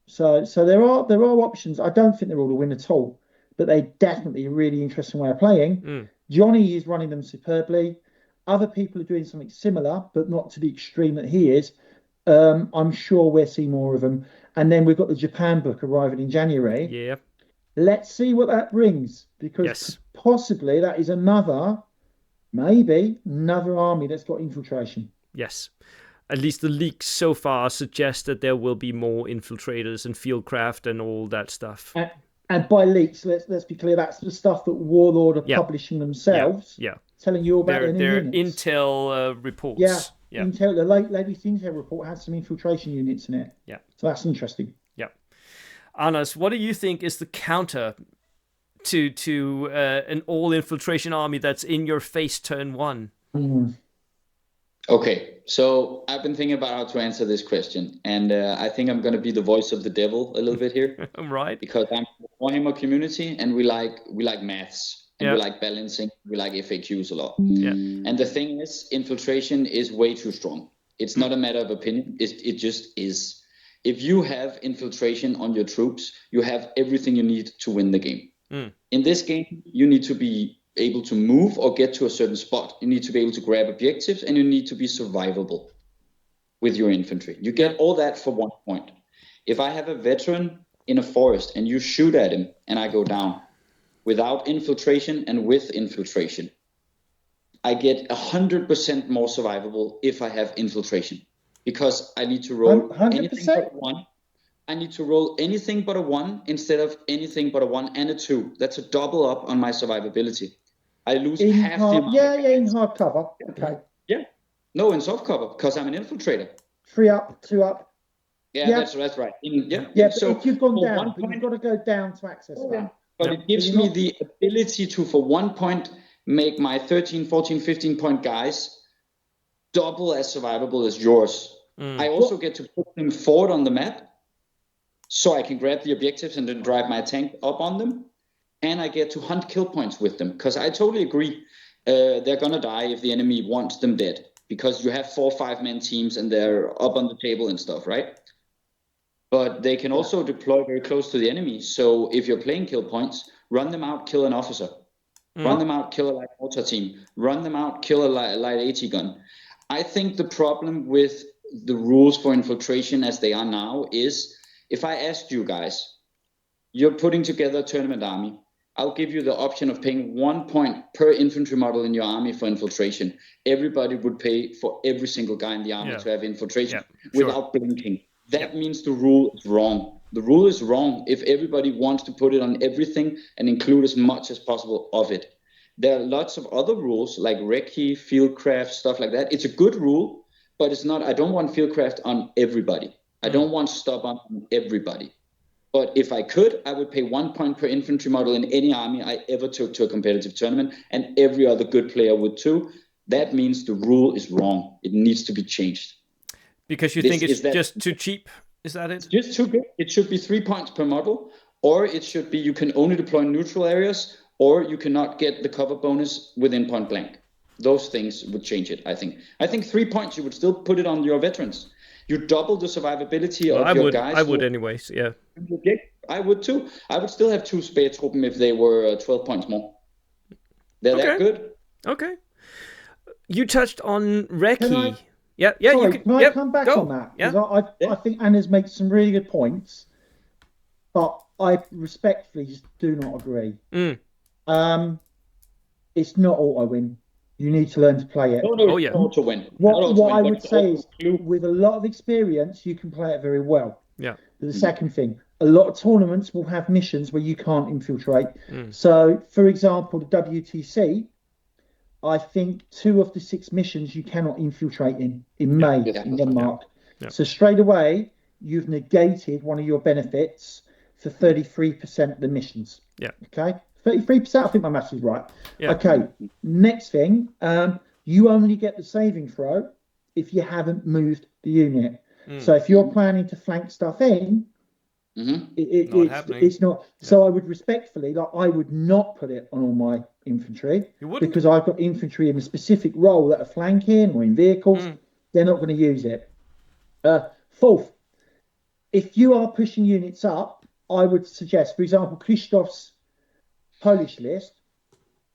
So there are options. I don't think they're all a win at all, but they definitely a really interesting way of playing. Johnny is running them superbly. Other people are doing something similar, but not to the extreme that he is. I'm sure we'll see more of them. And then we've got the Japan book arriving in January. Yeah. Let's see what that brings, because possibly that is maybe another army that's got infiltration. Yes. At least the leaks so far suggest that there will be more infiltrators and fieldcraft and all that stuff. And by leaks, let's be clear, that's the stuff that Warlord are publishing themselves. Yeah. Telling you about their intel reports. Yeah. Intel, the latest intel report has some infiltration units in it. Yeah. So that's interesting. Yeah. Anas, what do you think is the counter to an all infiltration army that's in your face turn one? Okay, so I've been thinking about how to answer this question, and I think I'm going to be the voice of the devil a little bit here. Right. Because I'm from the Warhammer community, and we like maths, and we like balancing, we like FAQs a lot. Yeah. And the thing is, infiltration is way too strong. It's not a matter of opinion. It just is. If you have infiltration on your troops, you have everything you need to win the game. In this game, you need to be able to move or get to a certain spot. You need to be able to grab objectives, and you need to be survivable with your infantry. You get all that for 1 point. If I have a veteran in a forest and you shoot at him and I go down without infiltration and with infiltration, I get 100% more survivable if I have infiltration, because I need to roll 100%? anything but a 1. I need to roll anything but a 1 instead of anything but a 1 and a 2. That's a double up on my survivability. I lose half the amount. In hard cover. Okay. Yeah. No, in soft cover, because I'm an infiltrator. 3 up, 2 up. Yeah, that's right. But so if you've gone down, but you've got to go down to access that. But it gives me the ability to, for 1 point, make my 13, 14, 15 point guys double as survivable as yours. I also get to put them forward on the map, so I can grab the objectives and then drive my tank up on them. And I get to hunt kill points with them, because I totally agree. They're going to die if the enemy wants them dead, because you have 4 or 5 man teams and they're up on the table and stuff, right? But they can also deploy very close to the enemy. So if you're playing kill points, run them out, kill an officer. Run them out, kill a light mortar team. Run them out, kill a light AT gun. I think the problem with the rules for infiltration as they are now is, if I asked you guys, you're putting together a tournament army, I'll give you the option of paying 1 point per infantry model in your army for infiltration. Everybody would pay for every single guy in the army to have infiltration without blinking. That means the rule is wrong. The rule is wrong if everybody wants to put it on everything and include as much as possible of it. There are lots of other rules like recce, fieldcraft, stuff like that. It's a good rule, but it's not. I don't want fieldcraft on everybody. I don't want stop on everybody. But if I could, I would pay 1 point per infantry model in any army I ever took to a competitive tournament, and every other good player would too. That means the rule is wrong. It needs to be changed. Because you think it's just too cheap? Is that it? It's just too good. It should be 3 points per model, or it should be you can only deploy neutral areas, or you cannot get the cover bonus within point blank. Those things would change it, I think. I think 3 points, you would still put it on your veterans. You double the survivability of your guys. I would anyways, yeah. I would too. I would still have 2 spare truppen if they were 12 points more. They're that good. Okay. You touched on recce. Sorry, can I come back on that? Because I think Anna's made some really good points, but I respectfully just do not agree. It's not auto-win. You need to learn to play it. Auto-win. What I would say is, with a lot of experience, you can play it very well. Yeah. The second thing, a lot of tournaments will have missions where you can't infiltrate. So, for example, the WTC, I think 2 of the 6 missions you cannot infiltrate in May in Denmark. Yeah. So straight away, you've negated one of your benefits for 33% of the missions. Yeah. Okay. 33%. I think my maths is right. Yeah. Okay. Next thing, you only get the saving throw if you haven't moved the unit. So if you're planning to flank stuff in, it's not. So I would respectfully, like, I would not put it on all my infantry, because I've got infantry in a specific role that are flanking or in vehicles. They're not going to use it. Fourth, if you are pushing units up, I would suggest, for example, Krzysztof's Polish list.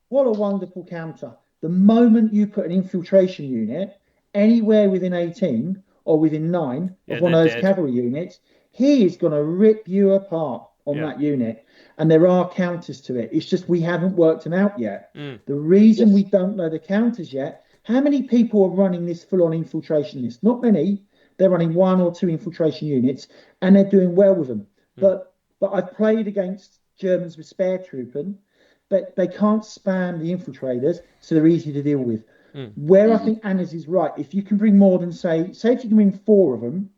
What a wonderful counter. The moment you put an infiltration unit anywhere within 18 or within 9 of one of those cavalry units, he is going to rip you apart on that unit. And there are counters to it. It's just we haven't worked them out yet. The reason we don't know the counters yet, how many people are running this full-on infiltration list? Not many. They're running 1 or 2 infiltration units, and they're doing well with them. But I've played against Germans with spare troopen, but they can't spam the infiltrators, so they're easy to deal with. Where I think Anna's is right, if you can bring more than, say if you can bring 4 of them,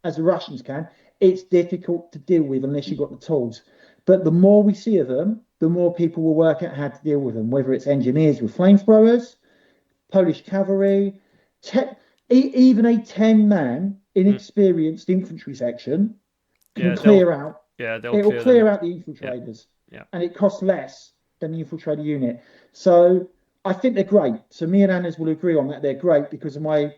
as the Russians can, it's difficult to deal with unless you've got the tools. But the more we see of them, the more people will work out how to deal with them, whether it's engineers with flamethrowers, Polish cavalry, even a 10-man inexperienced infantry section can clear out. Yeah, it will clear out the infiltrators. And it costs less than the infiltrator unit. So I think they're great. So me and Anna's will agree on that. They're great because of my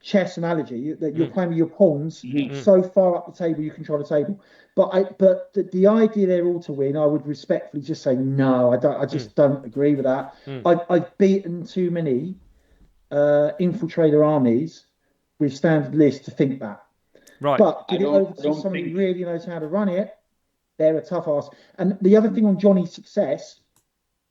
chess analogy, that you're playing with your pawns so far up the table you control the table. But the idea they're all to win, I would respectfully just say no. I just don't agree with that. I've beaten too many infiltrator armies with standard lists to think that. Right. But give it over to someone who really knows how to run it. They're a tough ass. And the other thing on Johnny's success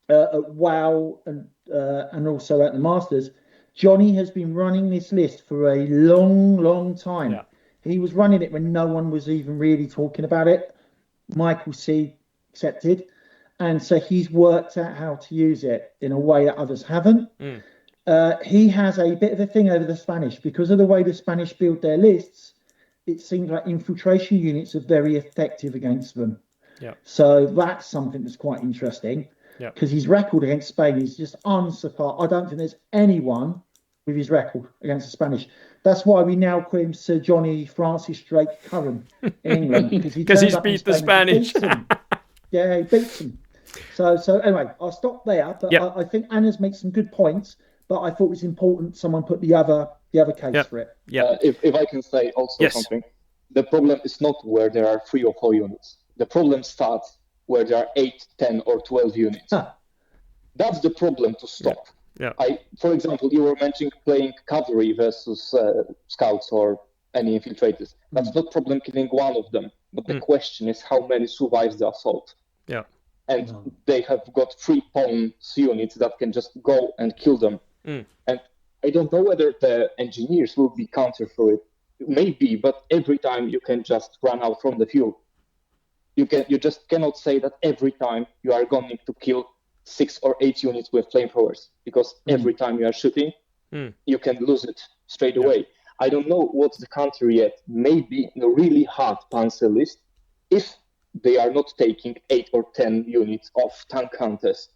at WoW and also at the Masters, Johnny has been running this list for a long, long time. Yeah. He was running it when no one was even really talking about it. Michael C. accepted. And so he's worked out how to use it in a way that others haven't. He has a bit of a thing over the Spanish. Because of the way the Spanish build their lists, it seems like infiltration units are very effective against them. Yeah. So that's something that's quite interesting. Yeah. Because his record against Spain is just unsurpassed. I don't think there's anyone with his record against the Spanish. That's why we now call him Sir Johnny Francis Drake Curran in England. Because he's beat the Spanish. Yeah, he beats them. So anyway, I'll stop there. But I think Anna's makes some good points. But I thought it was important someone put the other case for it. Yeah. If I can say also something, the problem is not where there are 3 or 4 units. The problem starts where there are 8, 10, or 12 units. That's the problem to stop. Yeah. For example, you were mentioning playing cavalry versus scouts or any infiltrators. That's not problem killing one of them. But the question is how many survives the assault. Yeah. And they have got 3 pawns units that can just go and kill them. And I don't know whether the engineers will be counter for it. Maybe, but every time you can just run out from the field. You just cannot say that every time you are going to kill 6 or 8 units with flamethrowers, because every time you are shooting, you can lose it straight away. I don't know what's the counter yet. Maybe in a really hard panzer list, if they are not taking 8 or 10 units of tank hunters.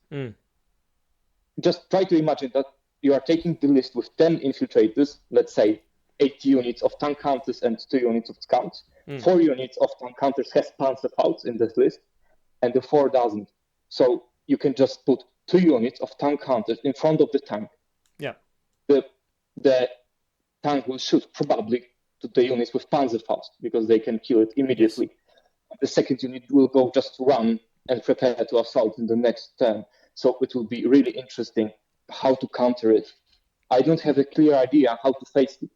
Just try to imagine that you are taking the list with 10 infiltrators, let's say 8 units of tank hunters and 2 units of scouts. 4 units of tank hunters has panzerfausts in this list, and the 4 doesn't. So you can just put 2 units of tank hunters in front of the tank. Yeah. The tank will shoot probably to the units with panzerfaust because they can kill it immediately. Yes. The second unit will go just to run and prepare to assault in the next turn. So it will be really interesting how to counter it. I don't have a clear idea how to face it.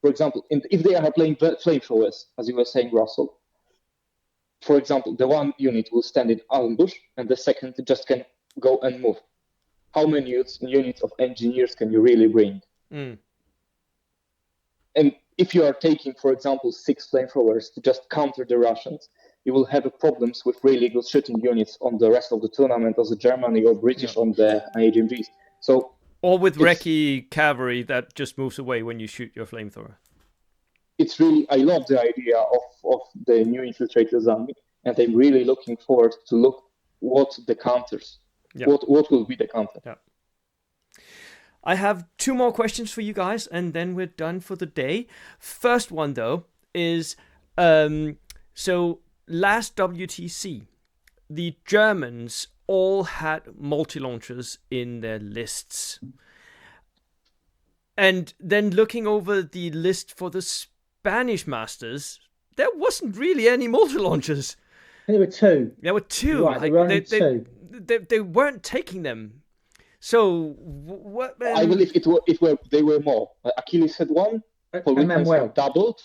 For example, if they are playing flamethrowers, as you were saying, Russell, for example, the one unit will stand in ambush and the second just can go and move. How many units of engineers can you really bring? And if you are taking, for example, 6 flamethrowers to just counter the Russians, you will have problems with really good shooting units on the rest of the tournament, as the Germany or British on the HMGs. So, or with recce cavalry that just moves away when you shoot your flamethrower. It's really, I love the idea of the new Infiltrators army, and I'm really looking forward to look what the counters, what will be the counter. Yeah. I have 2 more questions for you guys, and then we're done for the day. First one, though, is so last WTC, the Germans all had multi-launchers in their lists. And then looking over the list for the Spanish Masters, there wasn't really any multi-launchers. There were 2. There were 2. Right, there were only 2. They weren't taking them. So what? I believe they were more. Achilles had 1. Paul had doubled.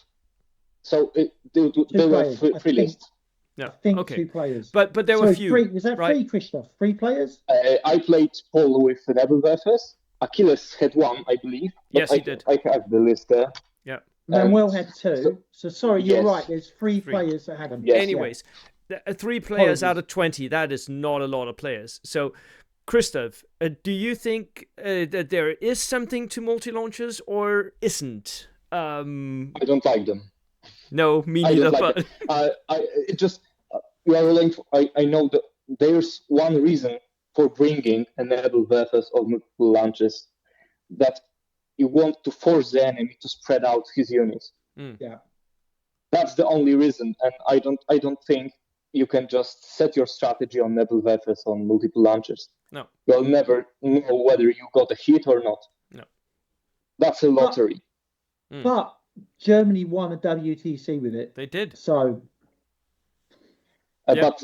So they were 3 lists. Yeah. I think 2 players. But there were few. 3, was that 3, Christoph? 3 players? I played Paul with Nebelwerfers. Achilles had 1, I believe. Yes, he did. I have the list there. Yeah. Manuel had 2. So sorry, you're right. There's 3 players that had them. Yes. Anyways, 3 players out of 20. That is not a lot of players. So, Christoph, do you think that there is something to multi-launchers or isn't? I don't like them. No, me neither. But we are relying. I know that there's one reason for bringing Nebelwerfers or multiple launches, that you want to force the enemy to spread out his units. Yeah, that's the only reason, and I don't think you can just set your strategy on Nebelwerfers on multiple launchers. No, you'll never know whether you got a hit or not. No, that's a lottery. But Germany won a WTC with it. They did. So, but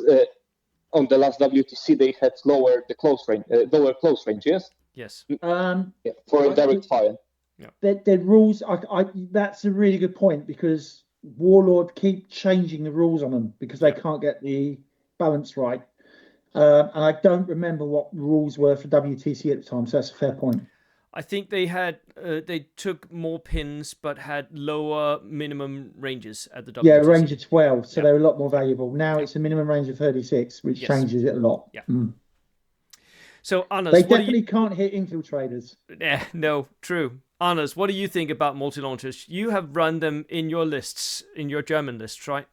on the last WTC they had lower close range. Yes. Yes. For a direct fire. Yeah. The rules. That's a really good point, because Warlord keep changing the rules on them because they can't get the balance right. And I don't remember what the rules were for WTC at the time, so that's a fair point. I think they had they took more pins but had lower minimum ranges at the WTC. Yeah, range of 12, so they were a lot more valuable. Now it's a minimum range of 36, which changes it a lot. Yeah. So, Anders, they definitely can't hit infiltrators. Yeah, no, true. Anders, what do you think about multi-launchers? You have run them in your lists, in your German lists, right?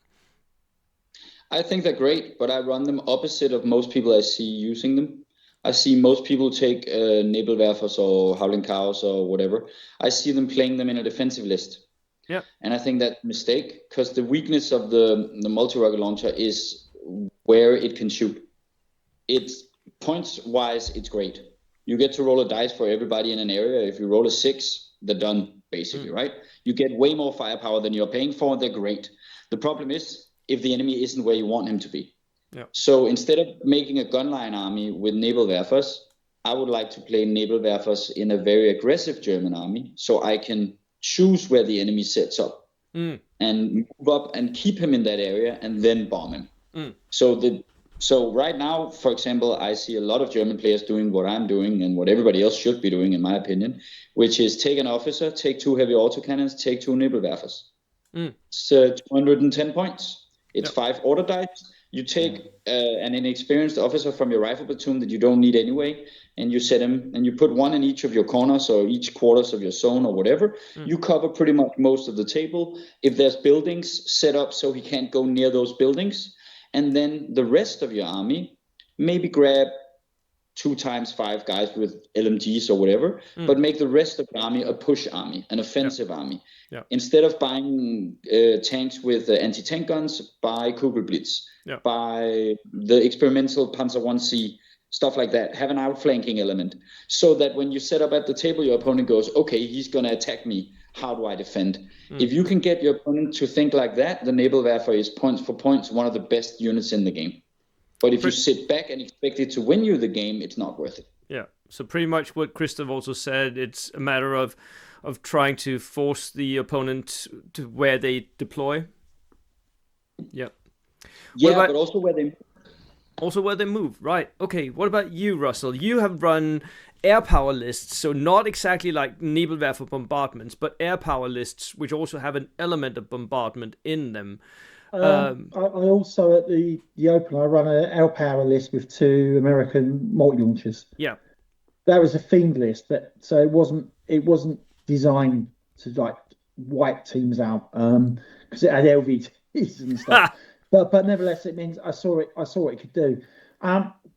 I think they're great, but I run them opposite of most people I see using them. I see most people take Nebelwerfers or Howling Cows or whatever. I see them playing them in a defensive list. Yeah. And I think that's a mistake, because the weakness of the multi-rocket launcher is where it can shoot. It's points-wise, it's great. You get to roll a dice for everybody in an area. If you roll a 6, they're done, basically, right? You get way more firepower than you're paying for. They're great. The problem is if the enemy isn't where you want him to be. Yeah. So instead of making a gunline army with Nebelwerfers, I would like to play Nebelwerfers in a very aggressive German army, so I can choose where the enemy sets up and move up and keep him in that area and then bomb him. So right now, for example, I see a lot of German players doing what I'm doing and what everybody else should be doing, in my opinion, which is take an officer, take 2 heavy autocannons, take 2 Nebelwerfers. It's 210 points. It's 5 order dice. You take an inexperienced officer from your rifle platoon that you don't need anyway, and you set him, and you put 1 in each of your corners or each quarters of your zone or whatever. You cover pretty much most of the table. If there's buildings, set up so he can't go near those buildings. And then the rest of your army, maybe grab 2 times 5 guys with LMGs or whatever, but make the rest of the army a push army, an offensive army. Yeah. Instead of buying tanks with anti-tank guns, buy Kugelblitz, buy the experimental Panzer 1C, stuff like that. Have an outflanking element, so that when you set up at the table, your opponent goes, okay, he's going to attack me. How do I defend? If you can get your opponent to think like that, the Nebelwerfer is points for points one of the best units in the game. But if you sit back and expect it to win you the game, it's not worth it. Yeah. So pretty much what Christoph also said, it's a matter of trying to force the opponent to where they deploy. Yeah. Yeah, but also where they move. Also where they move, right. Okay, what about you, Russell? You have run air power lists, so not exactly like Nebelwerfer bombardments, but air power lists which also have an element of bombardment in them. I also at the Open I run an L power list with 2 American multi launchers. Yeah. That was a themed list, so it wasn't designed to like wipe teams out because it had LVTs and stuff. but nevertheless, it means I saw what it could do.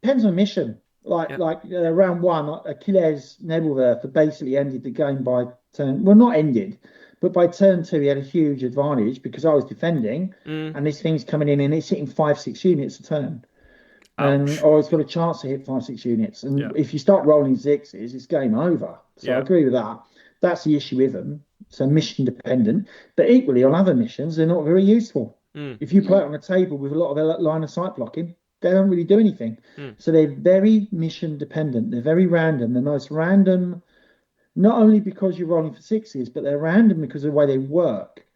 Depends on mission. Like round 1, Achilles Nebelwerfer basically ended the game by turn. Well, not ended, but by turn 2 he had a huge advantage because I was defending, and this thing's coming in and it's hitting 5-6 units a turn. Or it's got a chance to hit 5-6 units. And if you start rolling 6s, it's game over. So I agree with that. That's the issue with them. So mission dependent. But equally on other missions, they're not very useful. If you play it on a table with a lot of line of sight blocking, they don't really do anything. So they're very mission dependent. They're very random. They're most random, not only because you're rolling for 6s, but they're random because of the way they work.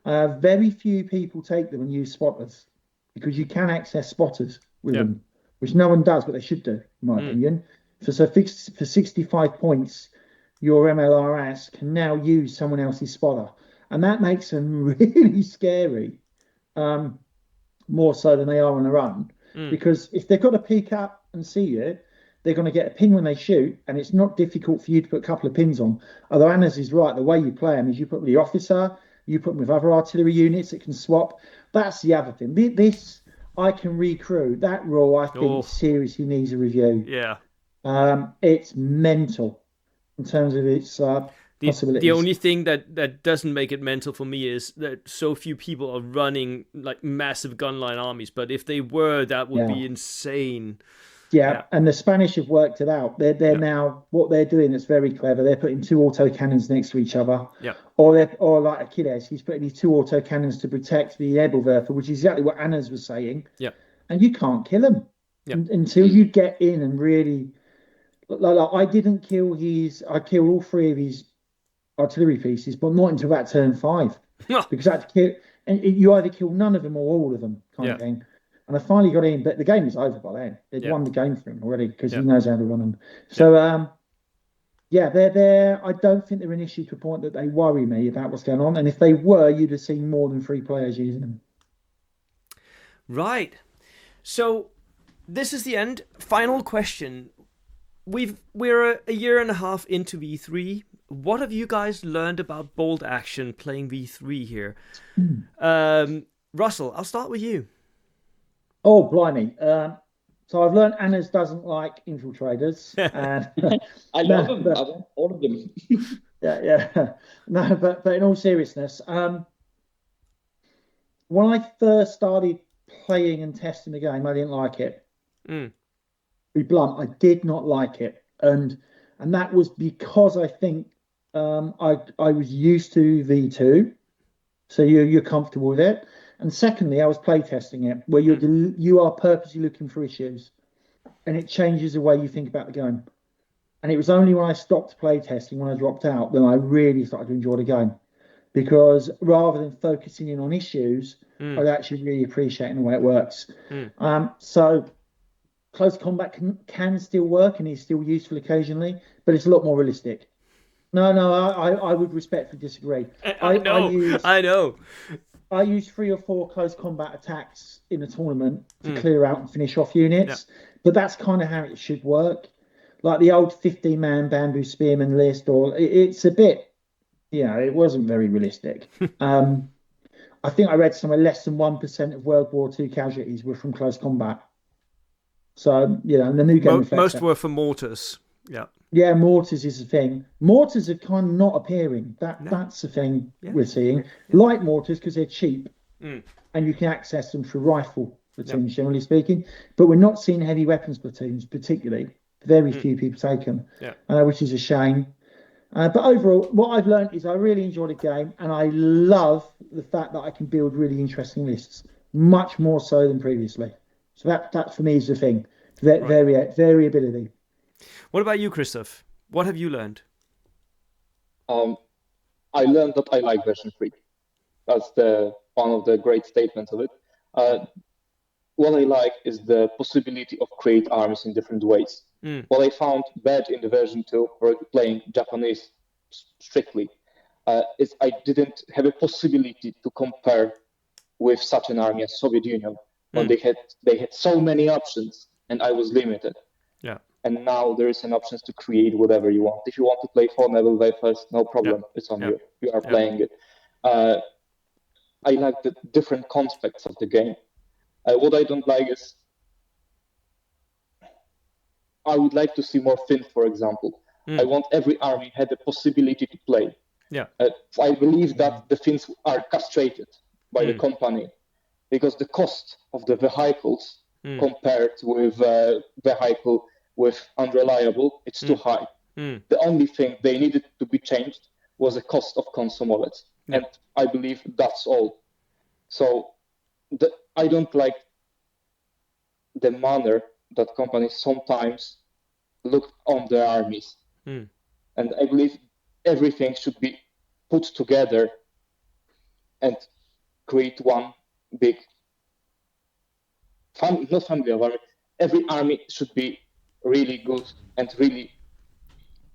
Very few people take them and use spotters because you can access spotters with them, which no one does, but they should do, in my opinion. For 65 points, your MLRS can now use someone else's spotter, and that makes them really scary, more so than they are on a run. Because if they've got to peek up and see you, they're going to get a ping when they shoot, and it's not difficult for you to put a couple of pins on. Although Anna's is right, the way you play them is you put with the officer, you put them with other artillery units that can swap. That's the other thing. This I can recrew. That rule I think seriously needs a review. Yeah. It's mental in terms of its possibilities. The only thing that doesn't make it mental for me is that so few people are running like massive gunline armies. But if they were, that would be insane. Yeah, and the Spanish have worked it out. They're now, what they're doing that's very clever. They're putting 2 autocannons next to each other. Yeah. Or like Achilles, he's putting these 2 autocannons to protect the Nebelwerfer, which is exactly what Anna's was saying. Yeah. And you can't kill him until you get in and really. Like I didn't kill I killed all 3 of his artillery pieces, but not until about turn 5 because I had to kill. And you either kill none of them or all of them, kind of thing. And I finally got in, but the game is over by then. They'd won the game for him already because he knows how to run them. So, they're. I don't think they're an issue to a point that they worry me about what's going on. And if they were, you'd have seen more than 3 players using them. Right. So this is the end. Final question. We're a year and a half into V3. What have you guys learned about bolt action playing V3 here? Russell, I'll start with you. Oh, blimey. So I've learned Anna's doesn't like infiltrators. And I love them. I want all of them. Yeah. No, but in all seriousness, when I first started playing and testing the game, I didn't like it. Be blunt, I did not like it. And that was because I think I was used to V2. So you're comfortable with it. And secondly, I was playtesting it, where you are purposely looking for issues, and it changes the way you think about the game. And it was only when I stopped playtesting, when I dropped out, that I really started to enjoy the game, because rather than focusing in on issues, I was actually really appreciating the way it works. So close combat can still work and is still useful occasionally, but it's a lot more realistic. No, I would respectfully disagree. I know. I use 3 or 4 close combat attacks in a tournament to clear out and finish off units, but that's kind of how it should work. Like the old 15-man bamboo spearman list, or it's a bit, it wasn't very realistic. I think I read somewhere less than 1% of World War II casualties were from close combat. So, and the new game most were for mortars. Yeah, mortars is the thing. Mortars are kind of not appearing. That's the thing we're seeing. Light mortars because they're cheap, and you can access them through rifle platoons, generally speaking. But we're not seeing heavy weapons platoons, particularly. Very few people take them, which is a shame. But overall, what I've learned is I really enjoy the game, and I love the fact that I can build really interesting lists, much more so than previously. So that for me is the thing. Variability. What about you, Christoph? What have you learned? I learned that I like version 3. That's one of the great statements of it. What I like is the possibility of create armies in different ways. What I found bad in the version 2, for playing Japanese strictly, is I didn't have a possibility to compare with such an army as Soviet Union, when they had so many options and I was limited. Yeah. And now there is an option to create whatever you want. If you want to play 4 naval wafers, no problem. It's on you. You are playing it. I like the different concepts of the game. What I don't like is I would like to see more Finns, for example. I want every army had the possibility to play. Yeah. I believe that the Finns are castrated by the company because the cost of the vehicles compared with vehicle with unreliable, it's too high. The only thing they needed to be changed was the cost of consumables. And I believe that's all. So I don't like the manner that companies sometimes look on their armies. And I believe everything should be put together and create one big not family of army. Every army should be really good and really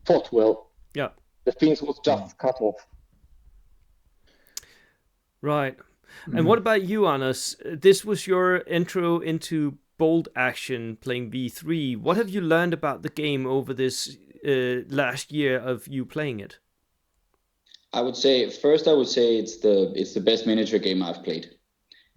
fought well. Yeah. The Finns was just cut off. Right. And what about you, Anas? This was your intro into bold action playing V3. What have you learned about the game over this last year of you playing it? I would say it's the best miniature game I've played.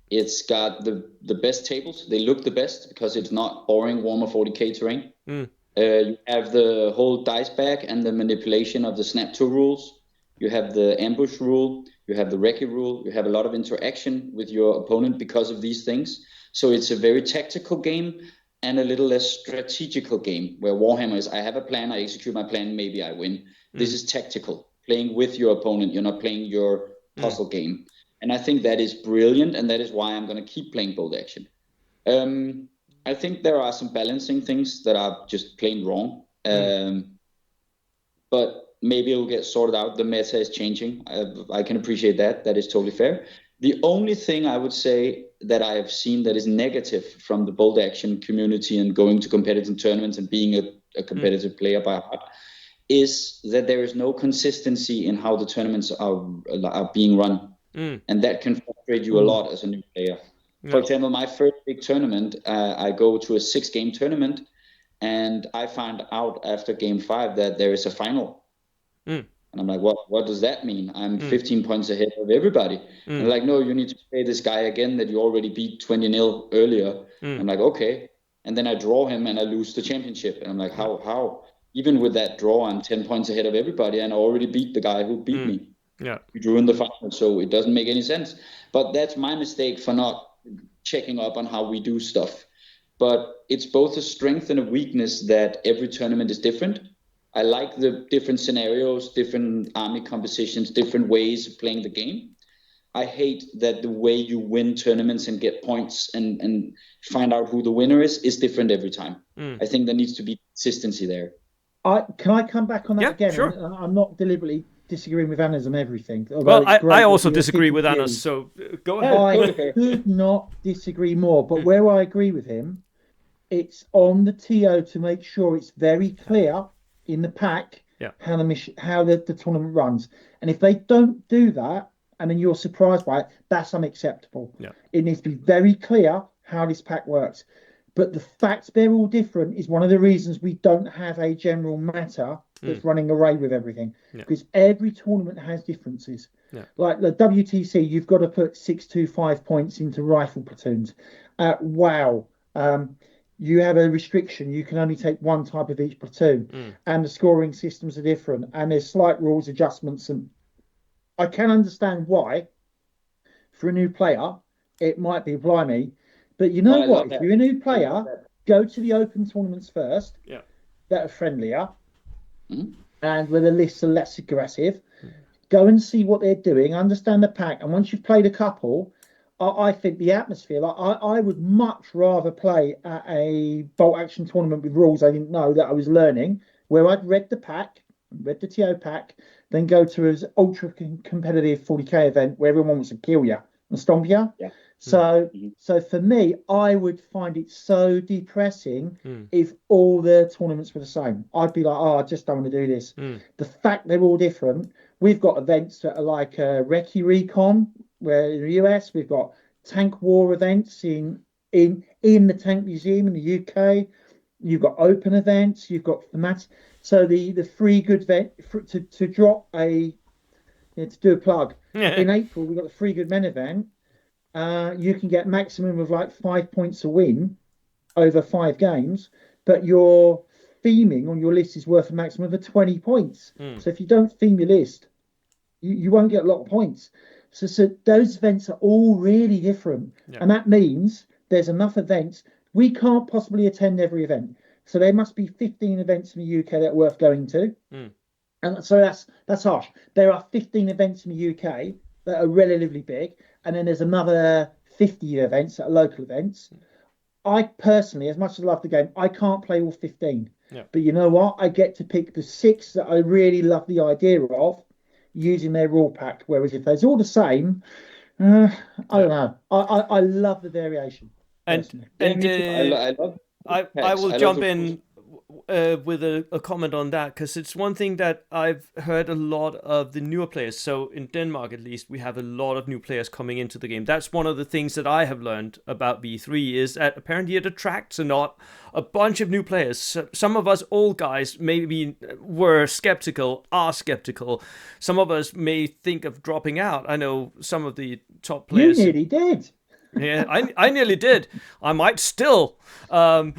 It's got the best tables. They look the best because it's not boring Warhammer 40k terrain. You have the whole dice bag and the manipulation of the snap 2 rules. You have the ambush rule. You have the recce rule. You have a lot of interaction with your opponent because of these things. So it's a very tactical game and a little less strategical game, where Warhammer is, I have a plan, I execute my plan, maybe I win. This is tactical, playing with your opponent. You're not playing your puzzle game. And I think that is brilliant, and that is why I'm going to keep playing bold action. I think there are some balancing things that are just plain wrong. But maybe it will get sorted out. The meta is changing. I can appreciate that. That is totally fair. The only thing I would say that I have seen that is negative from the bold action community and going to competitive tournaments and being a competitive player by heart is that there is no consistency in how the tournaments are being run. And that can frustrate you a lot as a new player. For example, my first big tournament, I go to a 6-game tournament, and I find out after game 5 that there is a final. And I'm like, what does that mean? I'm 15 points ahead of everybody. And they're like, no, you need to play this guy again that you already beat 20-0 earlier. I'm like, okay. And then I draw him and I lose the championship. And I'm like, how? Even with that draw, I'm 10 points ahead of everybody, and I already beat the guy who beat me. Yeah. We drew in the final, so it doesn't make any sense. But that's my mistake for not checking up on how we do stuff. But it's both a strength and a weakness that every tournament is different. I like the different scenarios, different army compositions, different ways of playing the game. I hate that the way you win tournaments and get points and find out who the winner is different every time. I think there needs to be consistency there. Can I come back on that again? Sure. I'm not deliberately disagreeing with Anna's on everything. Well, I also disagree with Anna's, so go ahead. I could not disagree more. But where I agree with him, it's on the TO to make sure it's very clear in the pack how the tournament runs. And if they don't do that, and then you're surprised by it, that's unacceptable. It needs to be very clear how this pack works. But the fact they're all different is one of the reasons we don't have a general matter that's running away with everything. Because every tournament has differences. Like the WTC, you've got to put 625 points into rifle platoons. WoW, you have a restriction. You can only take one type of each platoon. And the scoring systems are different. And there's slight rules adjustments. And I can understand why, for a new player, it might be blimey. But you know what? If you're a new player, go to the open tournaments first that are friendlier and where the lists are less aggressive. Go and see what they're doing, understand the pack. And once you've played a couple, I think the atmosphere, I would much rather play at a bolt action tournament with rules I didn't know that I was learning, where I'd read the pack, read the TO pack, then go to an ultra competitive 40k event where everyone wants to kill you and Stompia. Yeah. So so for me, I would find it so depressing if all the tournaments were the same. I'd be like, oh, I just don't want to do this. The fact they're all different. We've got events that are like Recce Recon, where in the US we've got tank war events in the Tank Museum in the UK. You've got open events. You've got thematic. So the free good event to drop a to do a plug in April. We've got the free good men event. You can get maximum of like 5 points a win over 5 games, but your theming on your list is worth a maximum of 20 points. So if you don't theme your list, you won't get a lot of points. So those events are all really different. And that means there's enough events. We can't possibly attend every event. So there must be 15 events in the UK that are worth going to. And so that's harsh. There are 15 events in the UK that are relatively big, and then there's another 50 events that are local events. I personally, as much as I love the game, I can't play all 15. But you know what? I get to pick the 6 that I really love the idea of using their rule pack. Whereas if there's all the same, I don't know. I love the variation. I will jump in with a comment on that, because it's one thing that I've heard a lot of the newer players. So in Denmark, at least, we have a lot of new players coming into the game. That's one of the things that I have learned about V3 is that apparently it attracts a bunch of new players. So some of us old guys maybe are skeptical. Some of us may think of dropping out. I know some of the top players. You nearly did. Yeah, I nearly did. I might still. But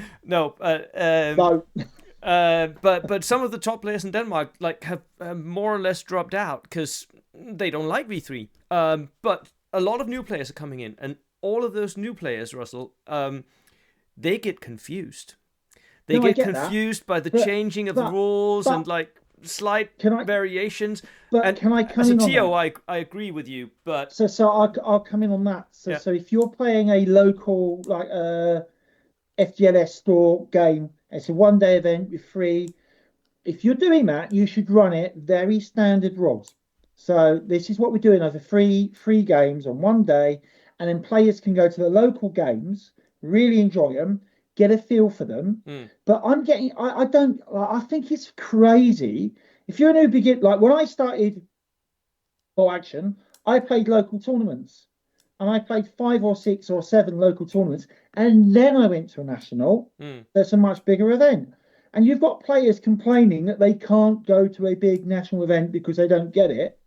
some of the top players in Denmark have more or less dropped out because they don't like V3. But a lot of new players are coming in, and all of those new players, Russell, they get confused. They get confused by the changing of the rules and slight variations. But can I come in on that? I agree with you, but so I'll come in on that. So if you're playing a local FGLS store game, it's a one-day event with free. If you're doing that, you should run it very standard rules. So this is what we're doing over three games on one day, and then players can go to the local games, really enjoy them, get a feel for them. But I think it's crazy. If you're a new beginner, like when I started Full Action, I played local tournaments, and I played 5 or 6 or 7 local tournaments, and then I went to a national. That's a much bigger event. And you've got players complaining that they can't go to a big national event because they don't get it.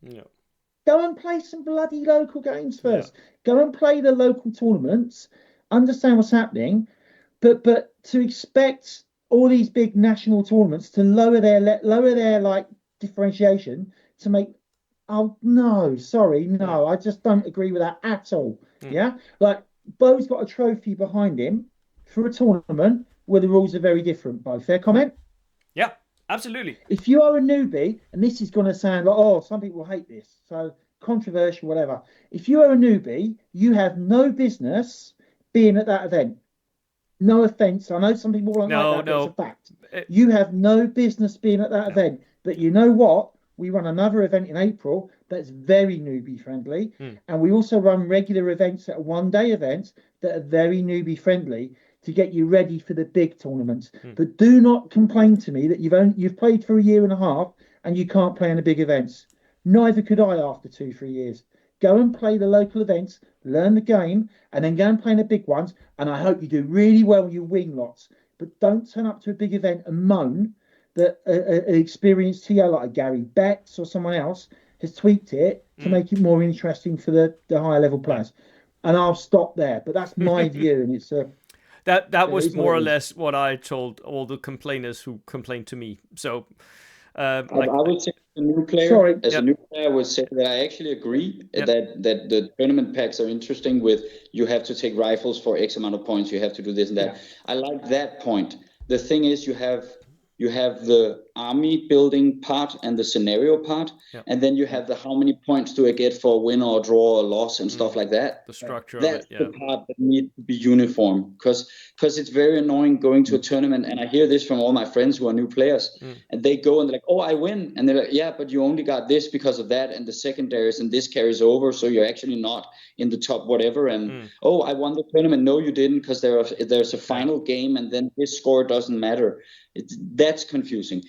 Go and play some bloody local games first. Go and play the local tournaments, understand what's happening. But to expect all these big national tournaments to lower their differentiation to make, oh no, sorry, no, I just don't agree with that at all. Yeah, like Bo's got a trophy behind him for a tournament where the rules are very different. Bo, fair comment? Yeah, absolutely. If you are a newbie, and this is going to sound like, oh, some people hate this, so controversial, whatever. If you are a newbie, you have no business being at that event. No offense. I know some people won't like that, but it's a fact. You have no business being at that event. But you know what? We run another event in April that's very newbie friendly. And we also run regular events that are one-day events that are very newbie friendly to get you ready for the big tournaments. But do not complain to me that you've played for a year and a half and you can't play in the big events. Neither could I after 2-3 years. Go and play the local events, learn the game, and then go and play in the big ones. And I hope you do really well with your wing lots. But don't turn up to a big event and moan that an experienced TO like a Gary Betts or someone else has tweaked it to make it more interesting for the higher level players. And I'll stop there. But that's my view, and it's that was more or less what I told all the complainers who complained to me. So I would say a new player, a new player, I would say that I actually agree that the tournament packs are interesting. With you have to take rifles for X amount of points, you have to do this and that. I like that point. The thing is, you have the army building part and the scenario part, and then you have the how many points do I get for a win or a draw or loss and stuff like that. The structure That's of it, the part that needs to be uniform, because it's very annoying going to a tournament, and I hear this from all my friends who are new players, and they go and they're like, oh, I win, and they're like, yeah, but you only got this because of that, and the secondaries, and this carries over, so you're actually not in the top whatever, and oh, I won the tournament. No, you didn't, because there's a final game, and then this score doesn't matter. That's confusing.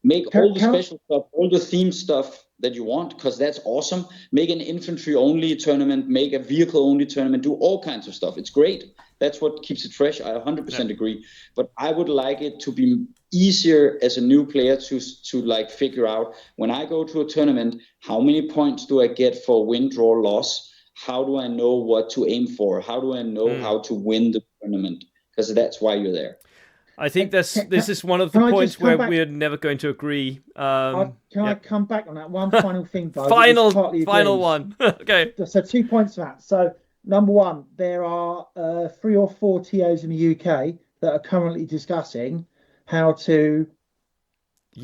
Make all the special stuff, all the theme stuff that you want, because that's awesome. Make an infantry only tournament, make a vehicle only tournament, do all kinds of stuff. It's great. That's what keeps it fresh. I 100% agree. But I would like it to be easier as a new player to like figure out, when I go to a tournament, how many points do I get for win, draw, loss? How do I know what to aim for? How do I know how to win the tournament? Because that's why you're there. I think this is one of the points where we're never going to agree. Can I come back on that one final thing, Bo? Final one. Okay. So 2 points to that. So number one, there are 3 or 4 TOs in the UK that are currently discussing how to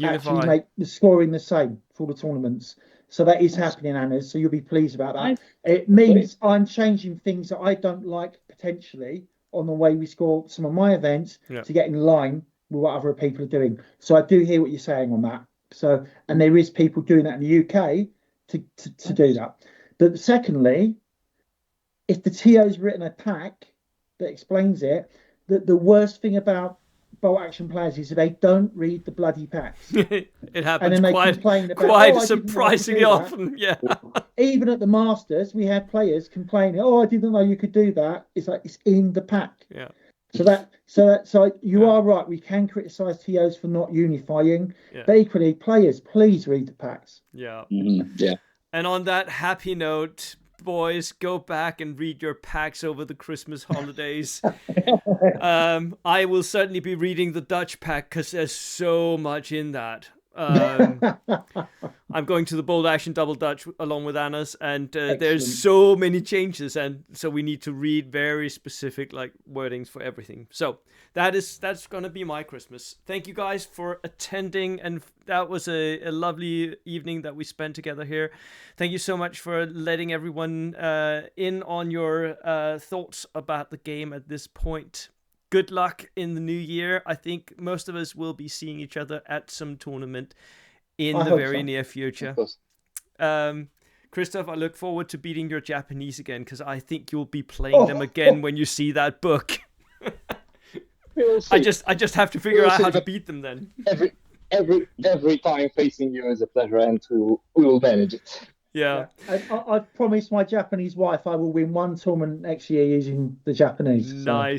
actually make the scoring the same for the tournaments. So that is happening, Anna. So you'll be pleased about that. It means I'm changing things that I don't like potentially on the way we score some of my events to get in line with what other people are doing. So I do hear what you're saying on that. So, and there is people doing that in the UK to do that. But secondly, if the TO's written a pack that explains it, the worst thing about bolt action players is they don't read the bloody packs. It happens and then they complain about, surprisingly often. Yeah. Even at the Masters, we had players complaining, "Oh, I didn't know you could do that." It's like it's in the pack. Yeah. So you are right. We can criticise TOs for not unifying, but equally, players, please read the packs. Yeah. Yeah. And on that happy note, boys, go back and read your packs over the Christmas holidays. I will certainly be reading the Dutch pack because there's so much in that. I'm going to the Bold Action Double Dutch along with Anna's, and there's so many changes, and so we need to read very specific like wordings for everything. So that's going to be my Christmas. Thank you guys for attending, and that was a lovely evening that we spent together here. Thank you so much for letting everyone in on your thoughts about the game at this point. Good luck in the new year. I think most of us will be seeing each other at some tournament in the very near future. Christoph, I look forward to beating your Japanese again, because I think you'll be playing them again when you see that book. I just have to figure out how to beat them then. Every time facing you is a pleasure, and we will manage it. Yeah. I promised my Japanese wife I will win one tournament next year using the Japanese. So.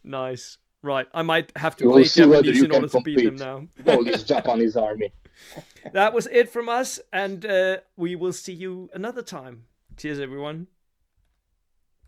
Nice. Right, I might have to play Japanese in order to beat them now. All this Japanese army. That was it from us, and we will see you another time. Cheers, everyone.